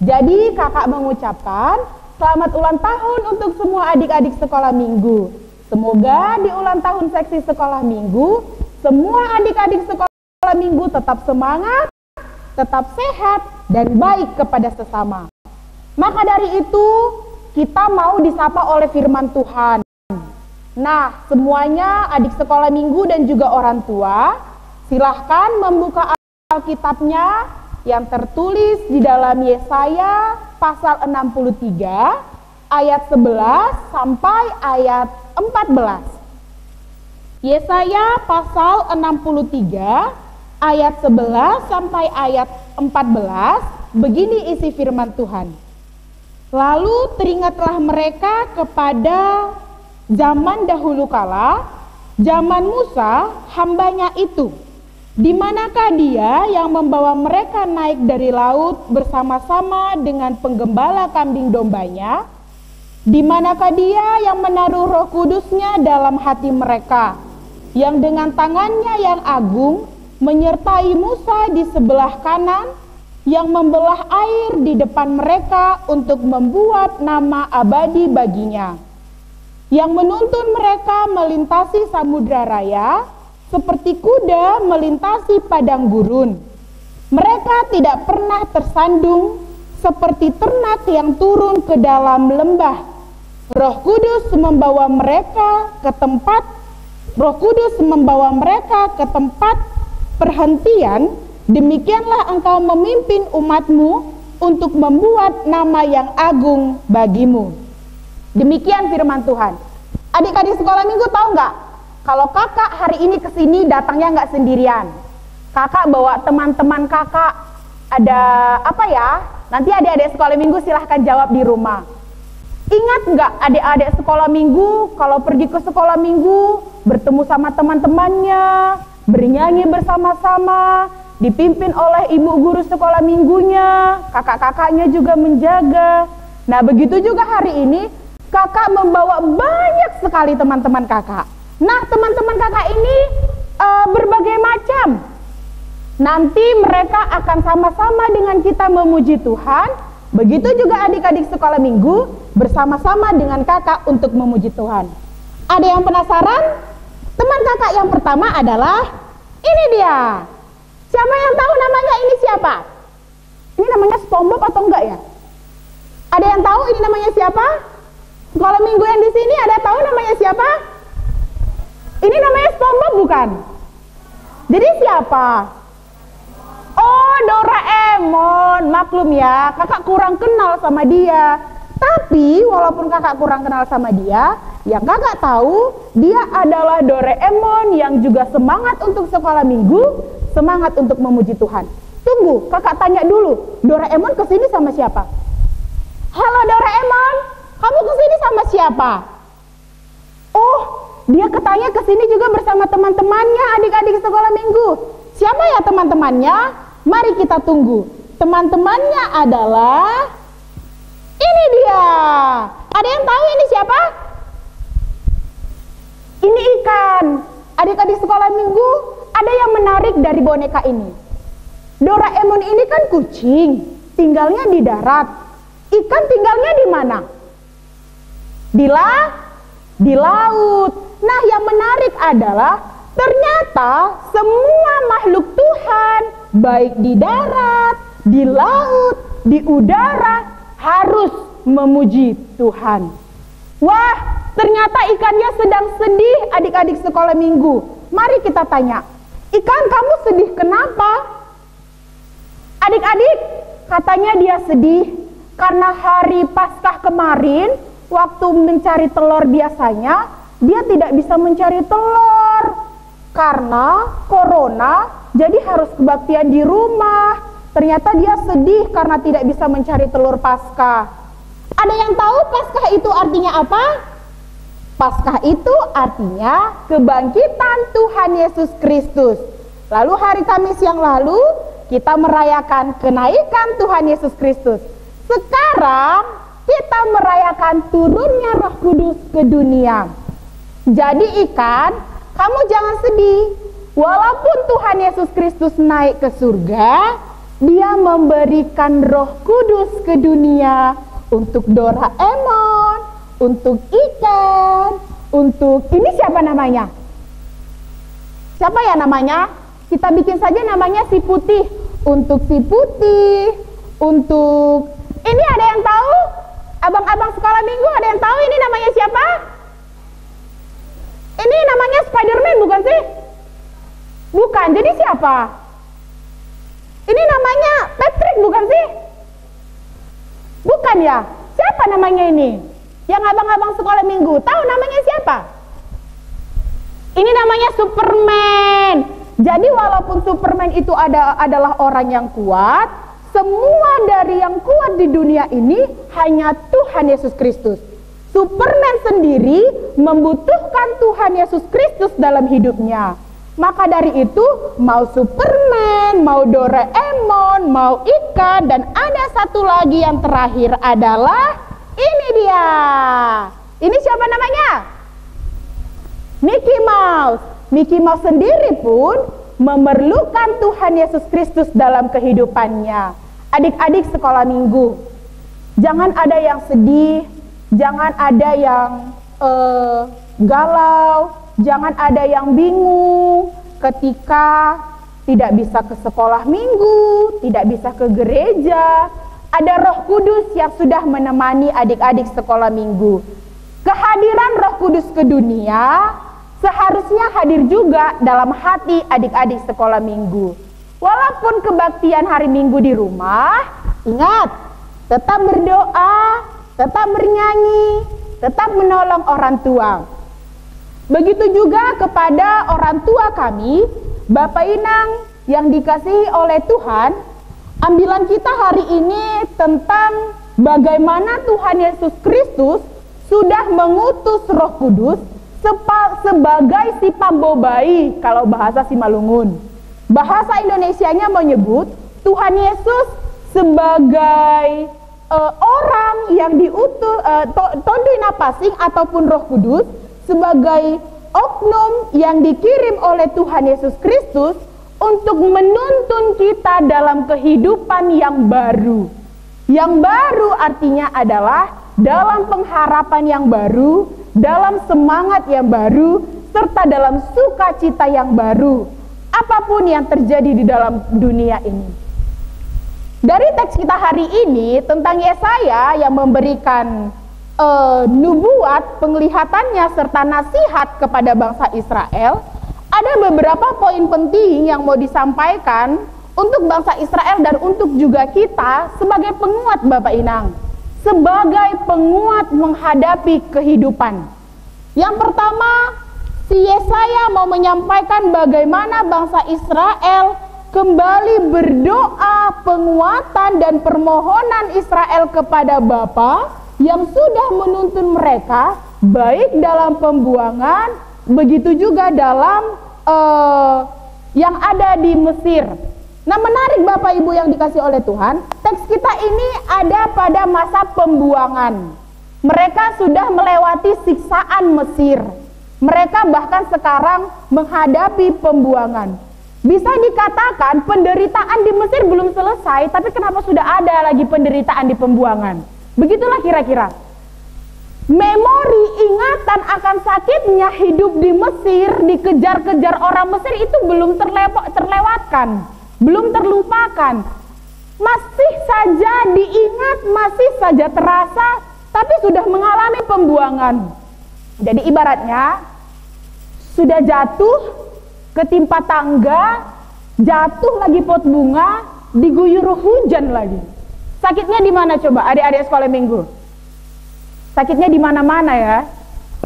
Jadi kakak mengucapkan selamat ulang tahun untuk semua adik-adik sekolah minggu. Semoga di ulang tahun seksi sekolah minggu, semua adik-adik sekolah minggu tetap semangat, tetap sehat, dan baik kepada sesama. Maka dari itu, kita mau disapa oleh firman Tuhan. Nah, semuanya adik sekolah minggu dan juga orang tua, silahkan membuka Alkitabnya yang tertulis di dalam Yesaya pasal 63 ayat 11 sampai ayat 14. Yesaya pasal 63 ayat 11 sampai ayat 14, begini isi firman Tuhan. Lalu teringatlah mereka kepada zaman dahulu kala, zaman Musa hambanya itu. Di manakah dia yang membawa mereka naik dari laut bersama-sama dengan penggembala kambing dombanya? Di manakah dia yang menaruh Roh Kudusnya dalam hati mereka, yang dengan tangannya yang agung menyertai Musa di sebelah kanan, yang membelah air di depan mereka untuk membuat nama abadi baginya, yang menuntun mereka melintasi samudra raya, seperti kuda melintasi padang gurun. Mereka tidak pernah tersandung seperti ternak yang turun ke dalam lembah. Roh Kudus membawa mereka ke tempat perhentian. Demikianlah engkau memimpin umatmu untuk membuat nama yang agung bagimu. Demikian firman Tuhan. Adik-adik sekolah minggu tahu nggak? Kalau kakak hari ini kesini datangnya nggak sendirian. Kakak bawa teman-teman kakak. Ada apa ya? Nanti adik-adik sekolah minggu silahkan jawab di rumah. Ingat nggak adik-adik sekolah minggu kalau pergi ke sekolah minggu bertemu sama teman-temannya, bernyanyi bersama-sama, dipimpin oleh ibu guru sekolah minggunya, kakak-kakaknya juga menjaga. Nah begitu juga hari ini kakak membawa banyak sekali teman-teman kakak. Nah teman-teman kakak ini berbagai macam. Nanti mereka akan sama-sama dengan kita memuji Tuhan. Begitu juga adik-adik sekolah minggu bersama-sama dengan kakak untuk memuji Tuhan. Ada yang penasaran? Teman kakak yang pertama adalah ini dia. Siapa yang tahu namanya ini siapa? Ini namanya SpongeBob atau enggak ya? Ada yang tahu ini namanya siapa? Sekolah minggu yang di sini ada tahu namanya siapa? Ini namanya SpongeBob bukan? Jadi siapa? Oh, Doraemon. Maklum ya, kakak kurang kenal sama dia. Tapi walaupun kakak kurang kenal sama dia, yang kakak tahu dia adalah Doraemon yang juga semangat untuk sekolah minggu, semangat untuk memuji Tuhan. Tunggu, kakak tanya dulu, Doraemon kesini sama siapa? Halo Doraemon, kamu kesini sama siapa? Oh, dia katanya kesini juga bersama teman-temannya adik-adik sekolah minggu. Siapa ya teman-temannya? Mari kita tunggu. Teman-temannya adalah ini dia. Ada yang tahu ini siapa? Ini ikan. Adik-adik sekolah minggu, ada yang menarik dari boneka ini. Doraemon ini kan kucing, tinggalnya di darat. Ikan tinggalnya di mana? Di laut. Nah, yang menarik adalah ternyata semua makhluk Tuhan, baik di darat, di laut, di udara, harus memuji Tuhan. Wah, ternyata ikannya sedang sedih, adik-adik sekolah minggu. Mari kita tanya, ikan kamu sedih kenapa? Adik-adik, katanya dia sedih karena hari Paskah kemarin, waktu mencari telur biasanya, dia tidak bisa mencari telur. Karena corona, jadi harus kebaktian di rumah. Ternyata dia sedih karena tidak bisa mencari telur Paskah. Ada yang tahu Paskah itu artinya apa? Paskah itu artinya kebangkitan Tuhan Yesus Kristus. Lalu hari Kamis yang lalu kita merayakan kenaikan Tuhan Yesus Kristus. Sekarang kita merayakan turunnya Roh Kudus ke dunia. Jadi ikan, kamu jangan sedih. Walaupun Tuhan Yesus Kristus naik ke surga, Dia memberikan Roh Kudus ke dunia untuk Doraemon, untuk ikan, untuk ini siapa namanya? Siapa ya namanya? Kita bikin saja namanya si putih. Untuk si putih, untuk ini ada yang tahu? Abang-abang sekolah minggu ada yang tahu ini namanya siapa? Ini namanya Spiderman bukan sih? Bukan, jadi siapa? Ini namanya Patrick bukan sih? Bukan ya? Siapa namanya ini? Yang abang-abang sekolah minggu tahu namanya siapa? Ini namanya Superman. Jadi walaupun Superman itu adalah orang yang kuat, semua dari yang kuat di dunia ini hanya Tuhan Yesus Kristus. Superman sendiri membutuhkan Tuhan Yesus Kristus dalam hidupnya. Maka dari itu, mau Superman, mau Doraemon, mau ikan, dan ada satu lagi yang terakhir adalah ini dia. Ini siapa namanya? Mickey Mouse. Mickey Mouse sendiri pun memerlukan Tuhan Yesus Kristus dalam kehidupannya. Adik-adik sekolah minggu, jangan ada yang sedih, jangan ada yang galau, jangan ada yang bingung ketika tidak bisa ke sekolah minggu, tidak bisa ke gereja. Ada Roh Kudus yang sudah menemani adik-adik sekolah minggu. Kehadiran Roh Kudus ke dunia seharusnya hadir juga dalam hati adik-adik sekolah minggu. Walaupun kebaktian hari Minggu di rumah, ingat, tetap berdoa, tetap bernyanyi, tetap menolong orang tua. Begitu juga kepada orang tua kami, Bapak Inang yang dikasihi oleh Tuhan, ambilan kita hari ini tentang bagaimana Tuhan Yesus Kristus sudah mengutus Roh Kudus sebagai si pambobai kalau bahasa Simalungun. Bahasa Indonesianya menyebut Tuhan Yesus sebagai orang yang diutus, Tonduy Napasing ataupun Roh Kudus sebagai oknum yang dikirim oleh Tuhan Yesus Kristus untuk menuntun kita dalam kehidupan yang baru. Yang baru artinya adalah dalam pengharapan yang baru, dalam semangat yang baru, serta dalam sukacita yang baru. Apapun yang terjadi di dalam dunia ini. Dari teks kita hari ini tentang Yesaya yang memberikan nubuat, penglihatannya serta nasihat kepada bangsa Israel, ada beberapa poin penting yang mau disampaikan untuk bangsa Israel dan untuk juga kita sebagai penguat Bapak Inang, sebagai penguat menghadapi kehidupan. Yang pertama, si Yesaya mau menyampaikan bagaimana bangsa Israel kembali berdoa penguatan dan permohonan Israel kepada Bapa yang sudah menuntun mereka baik dalam pembuangan, begitu juga dalam yang ada di Mesir. Nah, menarik Bapak Ibu yang dikasih oleh Tuhan, teks kita ini ada pada masa pembuangan. Mereka sudah melewati siksaan Mesir. Mereka bahkan sekarang menghadapi pembuangan. Bisa dikatakan penderitaan di Mesir belum selesai, tapi kenapa sudah ada lagi penderitaan di pembuangan? Begitulah kira-kira. Memori ingatan akan sakitnya hidup di Mesir, dikejar-kejar orang Mesir itu belum terlewatkan, belum terlupakan. Masih saja diingat, masih saja terasa, tapi sudah mengalami pembuangan. Jadi ibaratnya sudah jatuh, ketimpa tangga, jatuh lagi pot bunga, diguyur hujan lagi. Sakitnya di mana coba adik-adik sekolah minggu? Sakitnya di mana-mana ya.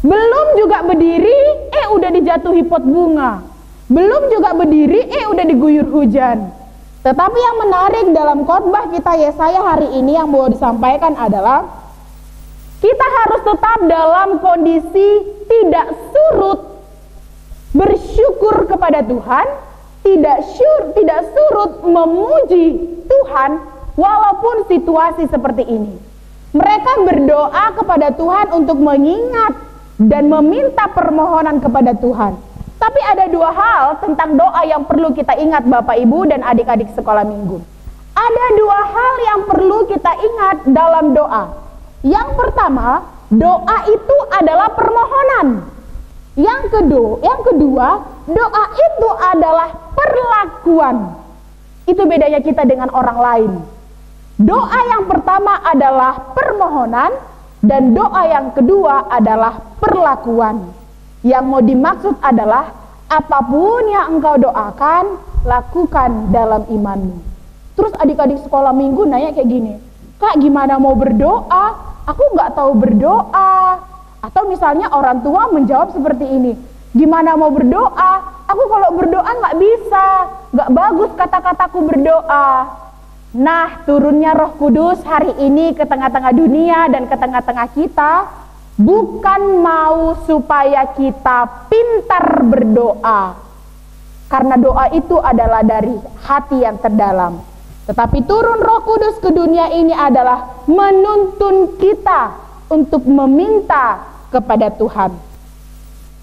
Belum juga berdiri, udah dijatuhi pot bunga. Belum juga berdiri, udah diguyur hujan. Tetapi yang menarik dalam khotbah kita Yesaya hari ini yang mau disampaikan adalah kita harus tetap dalam kondisi tidak surut bersyukur kepada Tuhan, tidak surut memuji Tuhan walaupun situasi seperti ini. Mereka berdoa kepada Tuhan untuk mengingat dan meminta permohonan kepada Tuhan. Tapi ada dua hal tentang doa yang perlu kita ingat Bapak Ibu dan adik-adik sekolah minggu. Ada dua hal yang perlu kita ingat dalam doa. Yang pertama, doa itu adalah permohonan. Yang kedua, doa itu adalah perlakuan. Itu bedanya kita dengan orang lain. Doa yang pertama adalah permohonan dan doa yang kedua adalah perlakuan. Yang mau dimaksud adalah apapun yang engkau doakan, lakukan dalam imanmu. Terus adik-adik sekolah minggu nanya kayak gini, Kak gimana mau berdoa? Aku nggak tahu berdoa. Atau misalnya orang tua menjawab seperti ini, gimana mau berdoa? Aku kalau berdoa nggak bisa, nggak bagus kata-kataku berdoa. Nah, turunnya Roh Kudus hari ini ke tengah-tengah dunia dan ke tengah-tengah kita bukan mau supaya kita pintar berdoa, karena doa itu adalah dari hati yang terdalam. Tetapi turun Roh Kudus ke dunia ini adalah menuntun kita untuk meminta kepada Tuhan.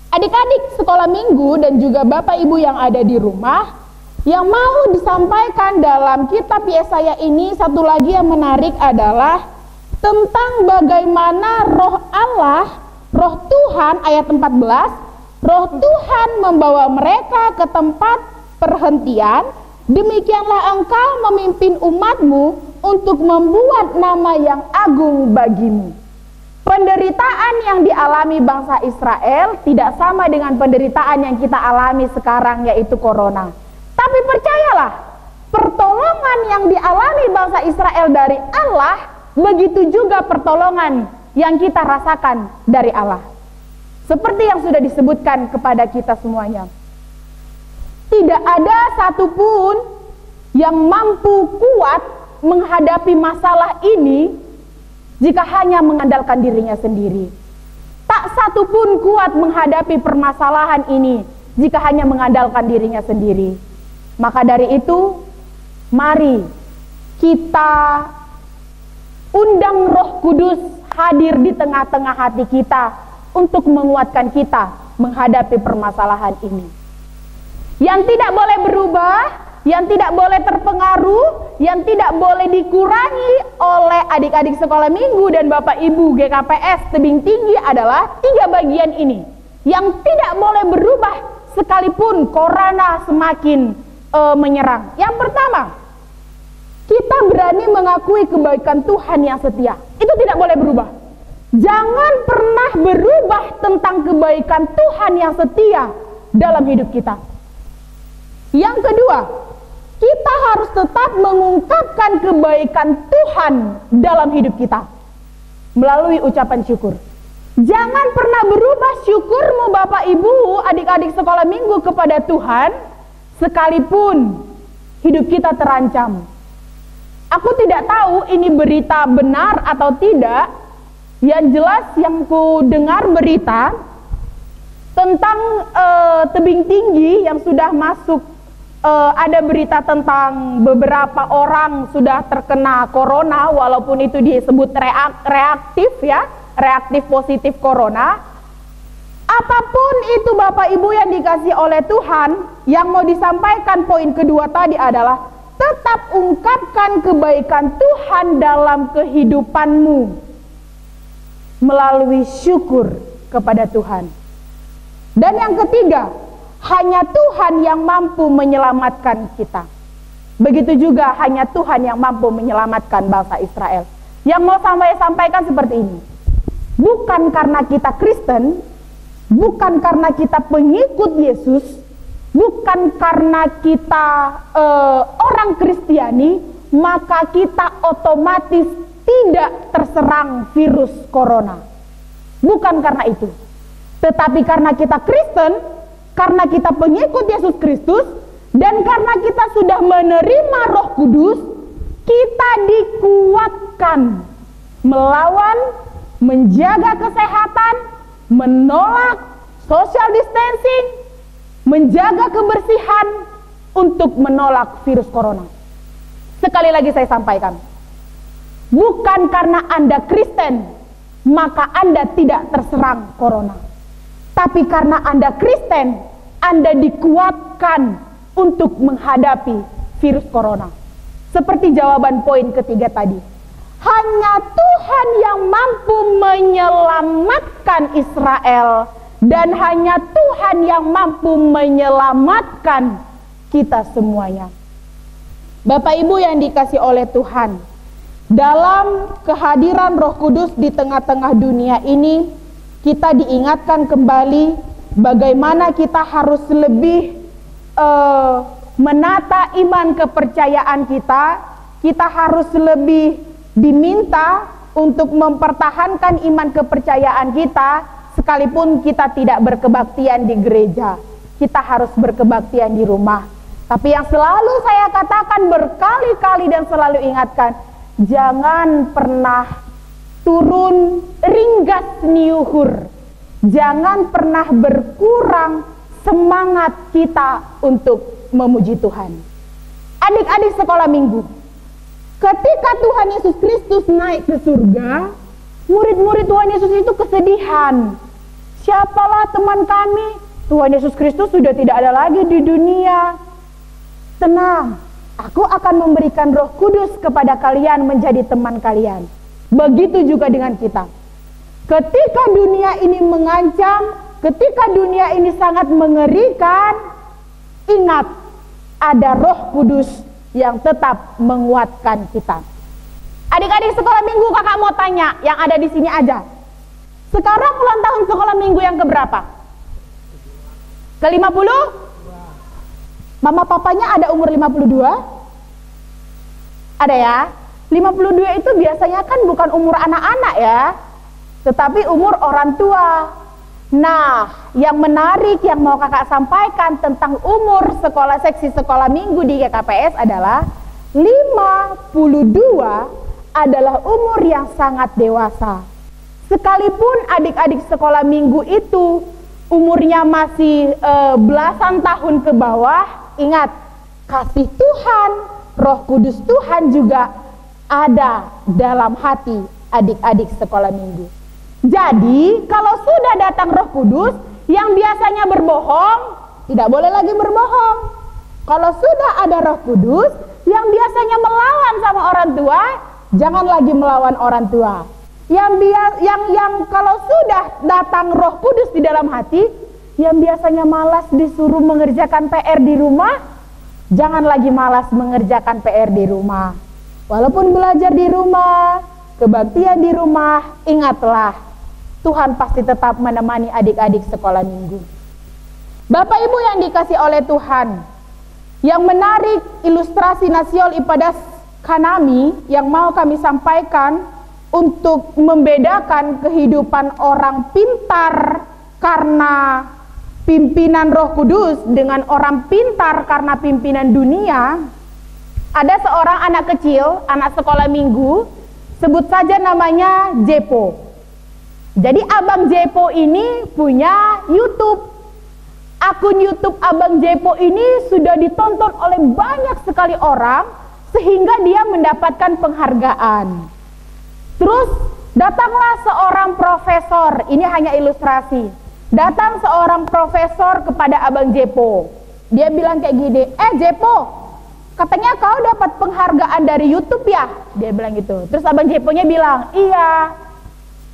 Adik-adik sekolah minggu dan juga Bapak Ibu yang ada di rumah, yang mau disampaikan dalam kitab Yesaya ini satu lagi yang menarik adalah tentang bagaimana roh Allah, roh Tuhan ayat 14, roh Tuhan membawa mereka ke tempat perhentian, demikianlah engkau memimpin umatmu untuk membuat nama yang agung bagimu. Penderitaan yang dialami bangsa Israel tidak sama dengan penderitaan yang kita alami sekarang yaitu corona. Tapi percayalah, pertolongan yang dialami bangsa Israel dari Allah, begitu juga pertolongan yang kita rasakan dari Allah. Seperti yang sudah disebutkan kepada kita semuanya. Tidak ada satupun yang mampu kuat menghadapi masalah ini jika hanya mengandalkan dirinya sendiri. Tak satupun kuat menghadapi permasalahan ini jika hanya mengandalkan dirinya sendiri. Maka dari itu, mari kita undang Roh Kudus hadir di tengah-tengah hati kita untuk menguatkan kita menghadapi permasalahan ini. Yang tidak boleh berubah, yang tidak boleh terpengaruh, yang tidak boleh dikurangi oleh adik-adik sekolah minggu dan Bapak Ibu GKPS tebing tinggi adalah 3 bagian ini. Yang tidak boleh berubah sekalipun corona semakin menyerang. Yang pertama, kita berani mengakui kebaikan Tuhan yang setia. Itu tidak boleh berubah. Jangan pernah berubah tentang kebaikan Tuhan yang setia dalam hidup kita. Yang kedua, kita harus tetap mengungkapkan kebaikan Tuhan dalam hidup kita melalui ucapan syukur. Jangan pernah berubah syukurmu Bapak Ibu, adik-adik sekolah minggu kepada Tuhan sekalipun hidup kita terancam. Aku tidak tahu ini berita benar atau tidak. Yang jelas yang ku dengar berita tentang tebing tinggi yang sudah masuk, ada berita tentang beberapa orang sudah terkena corona, walaupun itu disebut reaktif ya, reaktif positif corona. Apapun itu Bapak Ibu yang dikasih oleh Tuhan, yang mau disampaikan poin kedua tadi adalah tetap ungkapkan kebaikan Tuhan dalam kehidupanmu melalui syukur kepada Tuhan. Dan yang ketiga, hanya Tuhan yang mampu menyelamatkan kita. Begitu juga hanya Tuhan yang mampu menyelamatkan bangsa Israel. Yang mau saya sampaikan seperti ini. Bukan karena kita Kristen, bukan karena kita pengikut Yesus, bukan karena kita orang Kristiani, maka kita otomatis tidak terserang virus corona. Bukan karena itu. Tetapi karena kita Kristen, karena kita pengikut Yesus Kristus, dan karena kita sudah menerima Roh Kudus, kita dikuatkan melawan, menjaga kesehatan, menolak social distancing, menjaga kebersihan untuk menolak virus corona. Sekali lagi saya sampaikan, bukan karena Anda Kristen, maka Anda tidak terserang corona. Tapi karena Anda Kristen, Anda dikuatkan untuk menghadapi virus corona. Seperti jawaban poin ketiga tadi. Hanya Tuhan yang mampu menyelamatkan Israel, dan hanya Tuhan yang mampu menyelamatkan kita semuanya. Bapak Ibu yang dikasih oleh Tuhan, dalam kehadiran Roh Kudus di tengah-tengah dunia ini, kita diingatkan kembali bagaimana kita harus lebih menata iman kepercayaan kita. Kita harus lebih diminta untuk mempertahankan iman kepercayaan kita, sekalipun kita tidak berkebaktian di gereja. Kita harus berkebaktian di rumah. Tapi yang selalu saya katakan berkali-kali dan selalu ingatkan, jangan pernah turun ringgas niuhur. Jangan pernah berkurang semangat kita untuk memuji Tuhan. Adik-adik sekolah minggu, ketika Tuhan Yesus Kristus naik ke surga, murid-murid Tuhan Yesus itu kesedihan. Siapalah teman kami? Tuhan Yesus Kristus sudah tidak ada lagi di dunia. Tenang, aku akan memberikan Roh Kudus kepada kalian menjadi teman kalian. Begitu juga dengan kita. Ketika dunia ini mengancam, ketika dunia ini sangat mengerikan, ingat, ada Roh Kudus yang tetap menguatkan kita. Adik-adik sekolah minggu, kakak mau tanya, yang ada di sini aja. Sekarang ulang tahun sekolah minggu yang keberapa? Ke-50? Mama papanya ada umur 52? Ada ya? 52 itu biasanya kan bukan umur anak-anak ya, tetapi umur orang tua. Nah, yang menarik yang mau kakak sampaikan tentang umur sekolah seksi sekolah minggu di GKPS adalah 52 adalah umur yang sangat dewasa. Sekalipun adik-adik sekolah minggu itu umurnya masih belasan tahun ke bawah, ingat, kasih Tuhan, Roh Kudus Tuhan juga ada dalam hati adik-adik sekolah minggu. Jadi, kalau sudah datang Roh Kudus, yang biasanya berbohong, tidak boleh lagi berbohong. Kalau sudah ada Roh Kudus, yang biasanya melawan sama orang tua, jangan lagi melawan orang tua. Yang kalau sudah datang Roh Kudus di dalam hati, yang biasanya malas disuruh mengerjakan PR di rumah, jangan lagi malas mengerjakan PR di rumah. Walaupun belajar di rumah, kebaktian di rumah, ingatlah, Tuhan pasti tetap menemani adik-adik sekolah minggu. Bapak Ibu yang dikasih oleh Tuhan, yang menarik ilustrasi Nasiol Ipadas Kanami yang mau kami sampaikan untuk membedakan kehidupan orang pintar karena pimpinan Roh Kudus dengan orang pintar karena pimpinan dunia. Ada seorang anak kecil, anak sekolah minggu, sebut saja namanya Jepo. Jadi Abang Jepo ini punya YouTube. Akun YouTube Abang Jepo ini sudah ditonton oleh banyak sekali orang sehingga dia mendapatkan penghargaan. Terus datanglah seorang profesor, ini hanya ilustrasi. Datang seorang profesor kepada Abang Jepo. Dia bilang kayak gini, Jepo, katanya kau dapat penghargaan dari YouTube ya? Dia bilang gitu. Terus Abang Jeponya bilang, iya.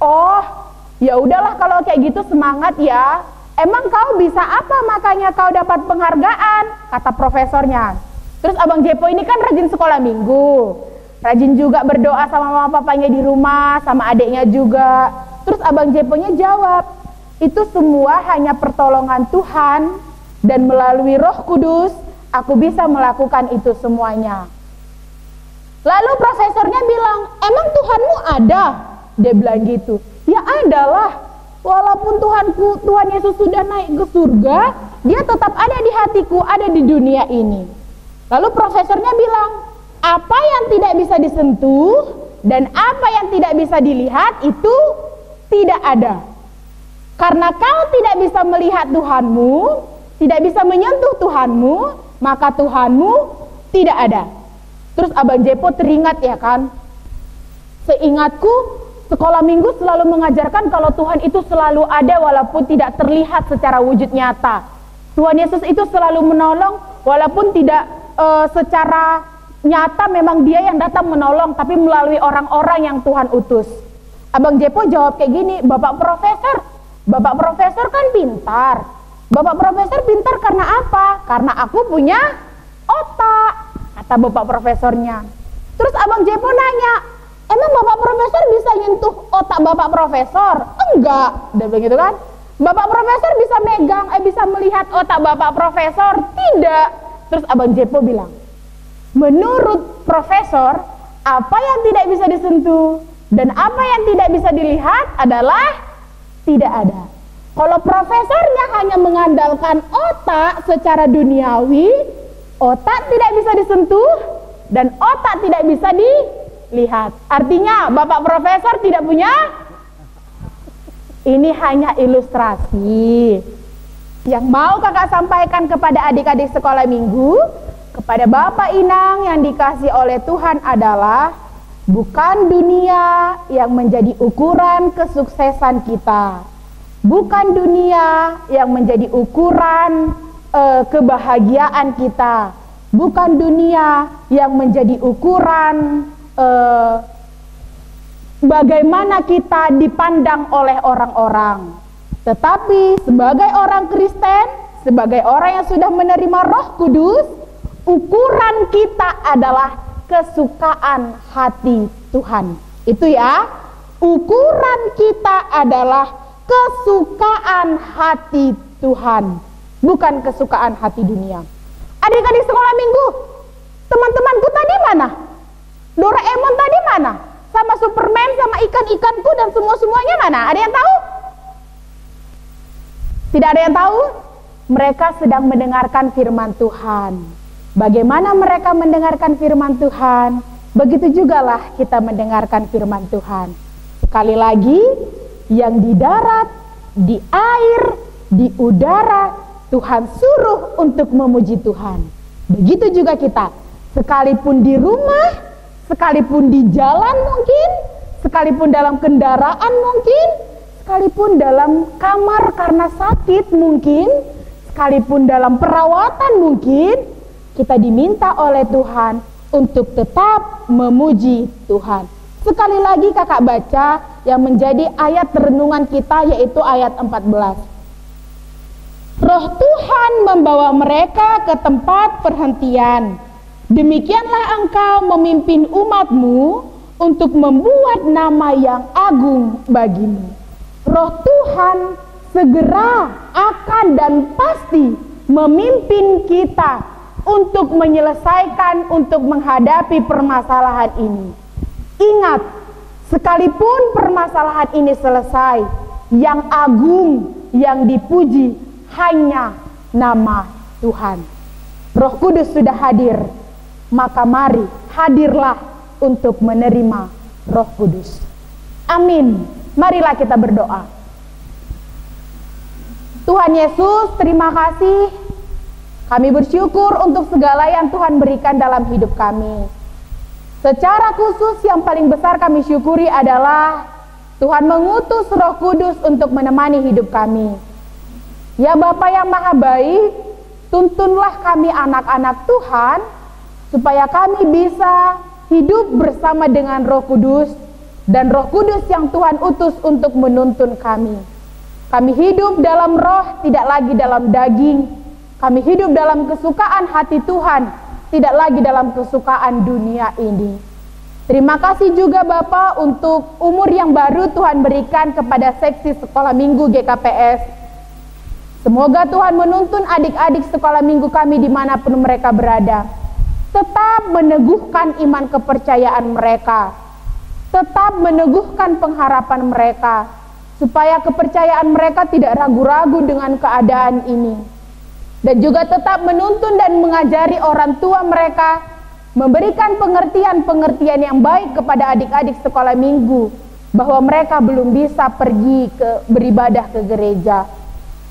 Oh, ya udahlah kalau kayak gitu semangat ya. Emang kau bisa apa makanya kau dapat penghargaan? Kata profesornya. Terus Abang Jepo ini kan rajin sekolah minggu, rajin juga berdoa sama mama papanya di rumah, sama adiknya juga. Terus Abang Jeponya jawab, Itu semua hanya pertolongan Tuhan, dan melalui Roh Kudus aku bisa melakukan itu semuanya. Lalu profesornya bilang, emang Tuhanmu ada? Dia bilang gitu. Ya adalah, walaupun Tuhan Yesus sudah naik ke surga, dia tetap ada di hatiku, ada di dunia ini. Lalu profesornya bilang, apa yang tidak bisa disentuh dan apa yang tidak bisa dilihat itu tidak ada. Karena kau tidak bisa melihat Tuhanmu, tidak bisa menyentuh Tuhanmu, maka Tuhanmu tidak ada. Terus Abang Jepo teringat ya kan, seingatku sekolah minggu selalu mengajarkan kalau Tuhan itu selalu ada walaupun tidak terlihat secara wujud nyata. Tuhan Yesus itu selalu menolong walaupun tidak secara nyata memang dia yang datang menolong, tapi melalui orang-orang yang Tuhan utus. Abang Jepo jawab kayak gini, Bapak Profesor kan pintar. Bapak Profesor pintar karena apa? Karena aku punya otak, kata Bapak Profesornya. Terus Abang Jepo nanya, emang Bapak Profesor bisa nyentuh otak Bapak Profesor? Enggak, dia bilang gitu kan. Bapak Profesor bisa megang, bisa melihat otak Bapak Profesor? Tidak. Terus Abang Jepo bilang, menurut Profesor, apa yang tidak bisa disentuh dan apa yang tidak bisa dilihat adalah tidak ada. Kalau profesornya hanya mengandalkan otak secara duniawi, otak tidak bisa disentuh dan otak tidak bisa dilihat. Artinya Bapak Profesor tidak punya. Ini hanya ilustrasi yang mau kakak sampaikan kepada adik-adik sekolah minggu, kepada Bapak Inang yang dikasih oleh Tuhan adalah bukan dunia yang menjadi ukuran kesuksesan kita, bukan dunia yang menjadi ukuran kebahagiaan kita, bukan dunia yang menjadi ukuran bagaimana kita dipandang oleh orang-orang. Tetapi sebagai orang Kristen, sebagai orang yang sudah menerima Roh Kudus, ukuran kita adalah kesukaan hati Tuhan. Itu ya, ukuran kita adalah kesukaan hati Tuhan, bukan kesukaan hati dunia. Adik-adik sekolah minggu, teman-temanku tadi mana? Doraemon tadi mana? Sama Superman, sama ikan-ikanku dan semua-semuanya mana? Ada yang tahu? Tidak ada yang tahu? Mereka sedang mendengarkan firman Tuhan. Bagaimana mereka mendengarkan firman Tuhan? Begitu jugalah kita mendengarkan firman Tuhan. Sekali lagi, yang di darat, di air, di udara, Tuhan suruh untuk memuji Tuhan. Begitu juga kita, sekalipun di rumah, sekalipun di jalan mungkin, sekalipun dalam kendaraan mungkin, sekalipun dalam kamar karena sakit mungkin, sekalipun dalam perawatan mungkin, kita diminta oleh Tuhan untuk tetap memuji Tuhan. Sekali lagi kakak baca yang menjadi ayat renungan kita, yaitu ayat 14. Roh Tuhan membawa mereka ke tempat perhentian. Demikianlah engkau memimpin umatmu untuk membuat nama yang agung bagimu. Roh Tuhan segera akan dan pasti memimpin kita untuk menyelesaikan, untuk menghadapi permasalahan ini. Ingat, sekalipun permasalahan ini selesai, yang agung, yang dipuji hanya nama Tuhan. Roh Kudus sudah hadir, maka mari hadirlah untuk menerima Roh Kudus. Amin. Marilah kita berdoa. Tuhan Yesus, terima kasih. Kami bersyukur untuk segala yang Tuhan berikan dalam hidup kami. Secara khusus yang paling besar kami syukuri adalah Tuhan mengutus Roh Kudus untuk menemani hidup kami. Ya Bapa yang Maha Baik, tuntunlah kami anak-anak Tuhan supaya kami bisa hidup bersama dengan Roh Kudus dan Roh Kudus yang Tuhan utus untuk menuntun kami. Kami hidup dalam roh, tidak lagi dalam daging. Kami hidup dalam kesukaan hati Tuhan, tidak lagi dalam kesukaan dunia ini. Terima kasih juga Bapak untuk umur yang baru Tuhan berikan kepada seksi sekolah minggu GKPS. Semoga Tuhan menuntun adik-adik sekolah minggu kami dimanapun mereka berada. Tetap meneguhkan iman kepercayaan mereka. Tetap meneguhkan pengharapan mereka. Supaya kepercayaan mereka tidak ragu-ragu dengan keadaan ini. Dan juga tetap menuntun dan mengajari orang tua mereka, memberikan pengertian-pengertian yang baik kepada adik-adik sekolah minggu, bahwa mereka belum bisa pergi beribadah ke gereja.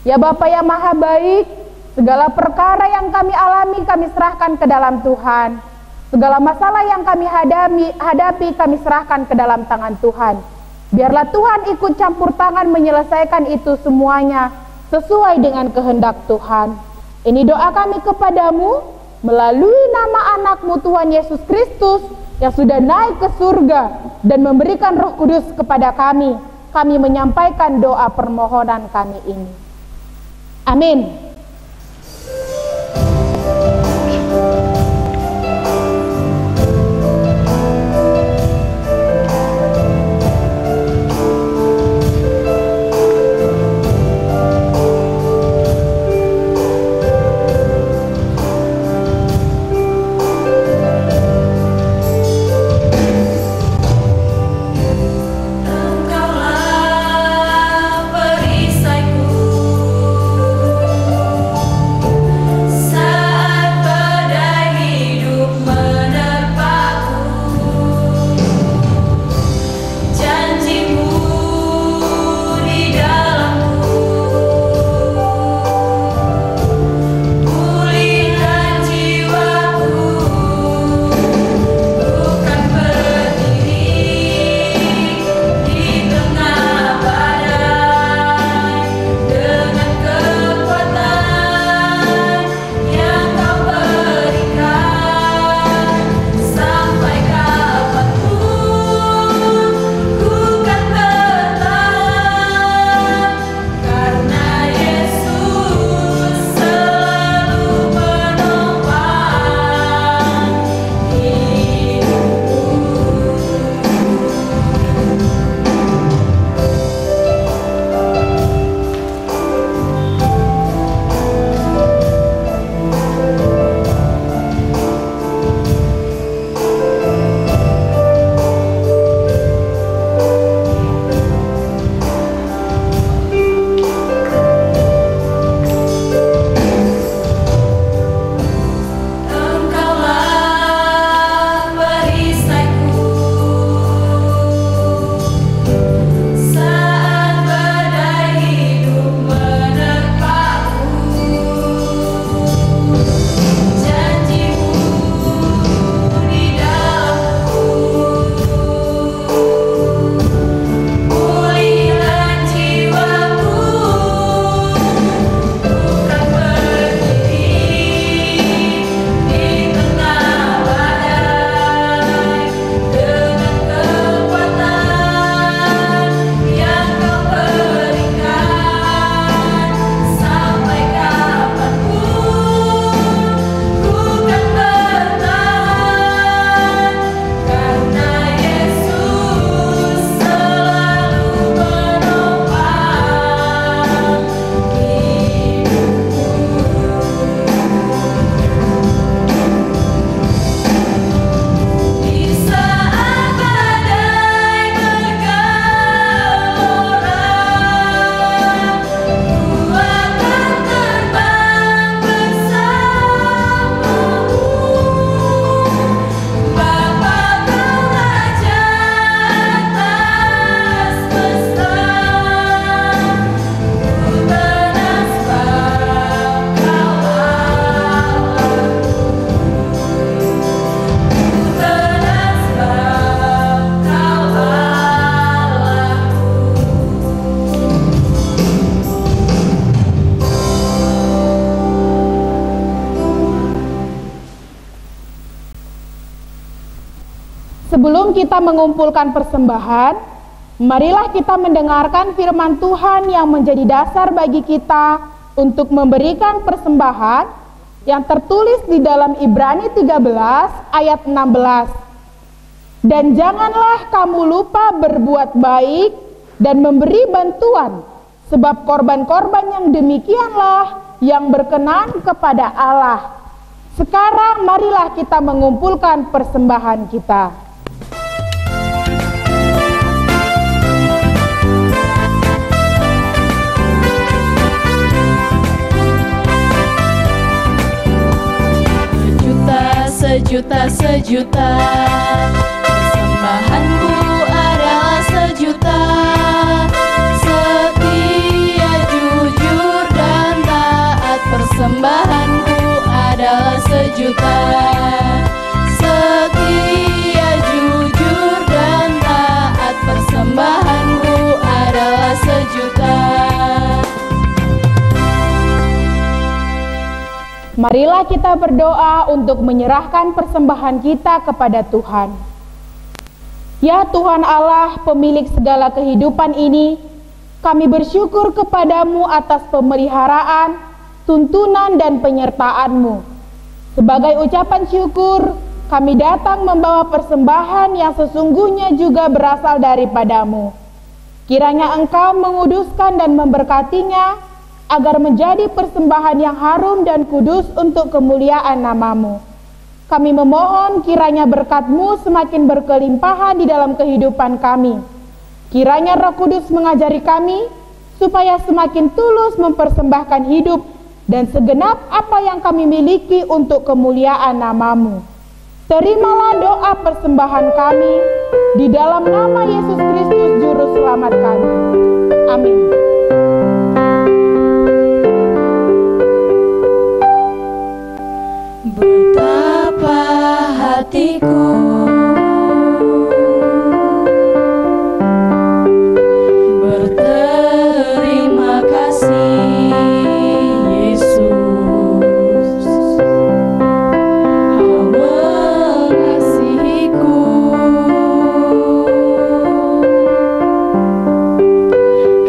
Ya Bapa yang Maha Baik, segala perkara yang kami alami kami serahkan ke dalam Tuhan. Segala masalah yang kami hadapi kami serahkan ke dalam tangan Tuhan. Biarlah Tuhan ikut campur tangan menyelesaikan itu semuanya sesuai dengan kehendak Tuhan. Ini doa kami kepadamu melalui nama anak-Mu Tuhan Yesus Kristus yang sudah naik ke surga dan memberikan Roh Kudus kepada kami. Kami menyampaikan doa permohonan kami ini. Amin. Sebelum kita mengumpulkan persembahan, marilah kita mendengarkan firman Tuhan yang menjadi dasar bagi kita untuk memberikan persembahan yang tertulis di dalam Ibrani 13 ayat 16. Dan janganlah kamu lupa berbuat baik dan memberi bantuan, sebab korban-korban yang demikianlah yang berkenan kepada Allah. Sekarang marilah kita mengumpulkan persembahan kita. Sejuta, persembahanku adalah sejuta. Setia, jujur, dan taat, persembahanku adalah sejuta. Setia, jujur, dan taat, persembahanku adalah sejuta. Marilah kita berdoa untuk menyerahkan persembahan kita kepada Tuhan. Ya Tuhan Allah, pemilik segala kehidupan ini, kami bersyukur kepadamu atas pemeliharaan, tuntunan, dan penyertaan-Mu. Sebagai ucapan syukur, kami datang membawa persembahan yang sesungguhnya juga berasal daripadamu. Kiranya Engkau menguduskan dan memberkatinya, agar menjadi persembahan yang harum dan kudus untuk kemuliaan nama-Mu. Kami memohon kiranya berkat-Mu semakin berkelimpahan di dalam kehidupan kami. Kiranya Roh Kudus mengajari kami, supaya semakin tulus mempersembahkan hidup dan segenap apa yang kami miliki untuk kemuliaan nama-Mu. Terimalah doa persembahan kami, di dalam nama Yesus Kristus Juru Selamat kami. Amin. Betapa hatiku berterima kasih, Yesus. Kau mengasihiku,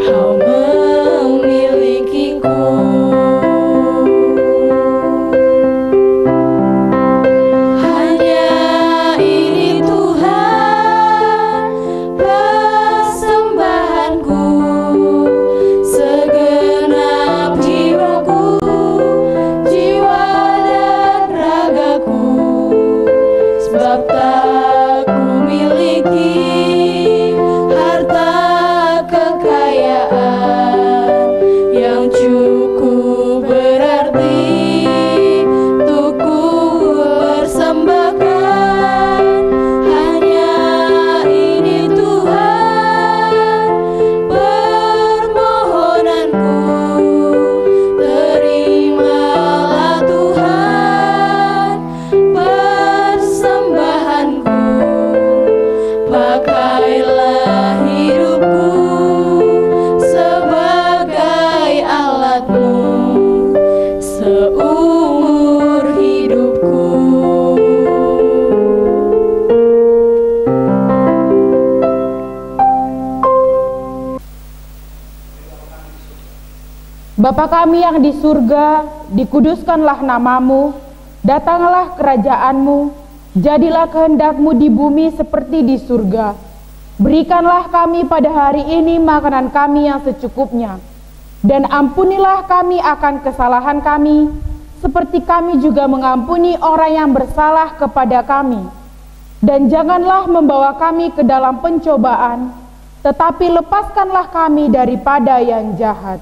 Kau memilikiku. Bapa kami yang di surga, dikuduskanlah nama-Mu, datanglah kerajaan-Mu, jadilah kehendak-Mu di bumi seperti di surga. Berikanlah kami pada hari ini makanan kami yang secukupnya, dan ampunilah kami akan kesalahan kami, seperti kami juga mengampuni orang yang bersalah kepada kami. Dan janganlah membawa kami ke dalam pencobaan, tetapi lepaskanlah kami daripada yang jahat.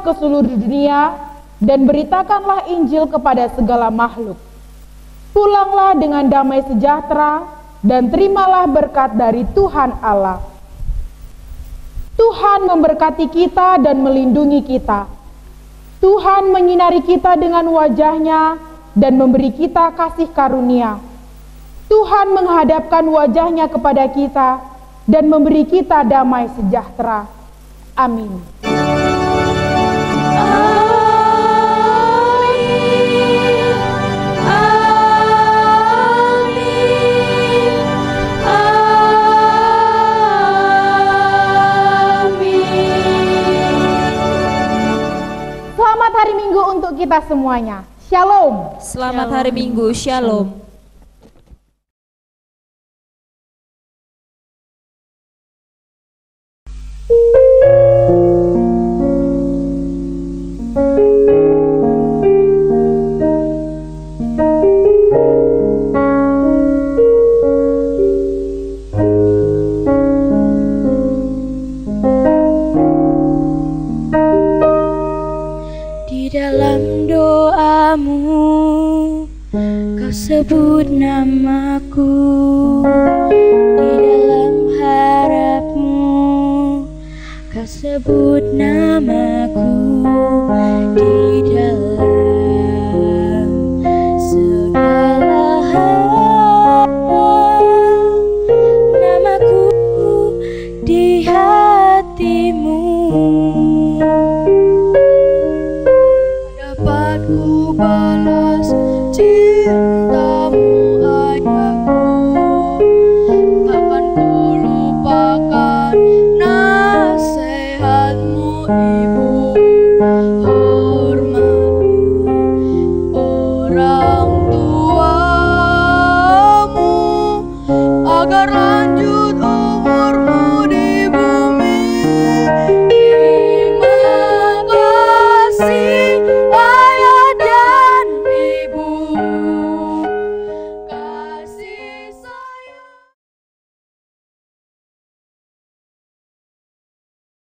Ke seluruh dunia dan beritakanlah Injil kepada segala makhluk. Pulanglah dengan damai sejahtera dan terimalah berkat dari Tuhan Allah. Tuhan memberkati kita dan melindungi kita. Tuhan menyinari kita dengan wajah-Nya dan memberi kita kasih karunia. Tuhan menghadapkan wajah-Nya kepada kita dan memberi kita damai sejahtera. Amin. Selamat hari Minggu untuk kita semuanya. Shalom. Selamat hari Minggu. Shalom. Sebut namaku di dalam harapmu, kau sebut nama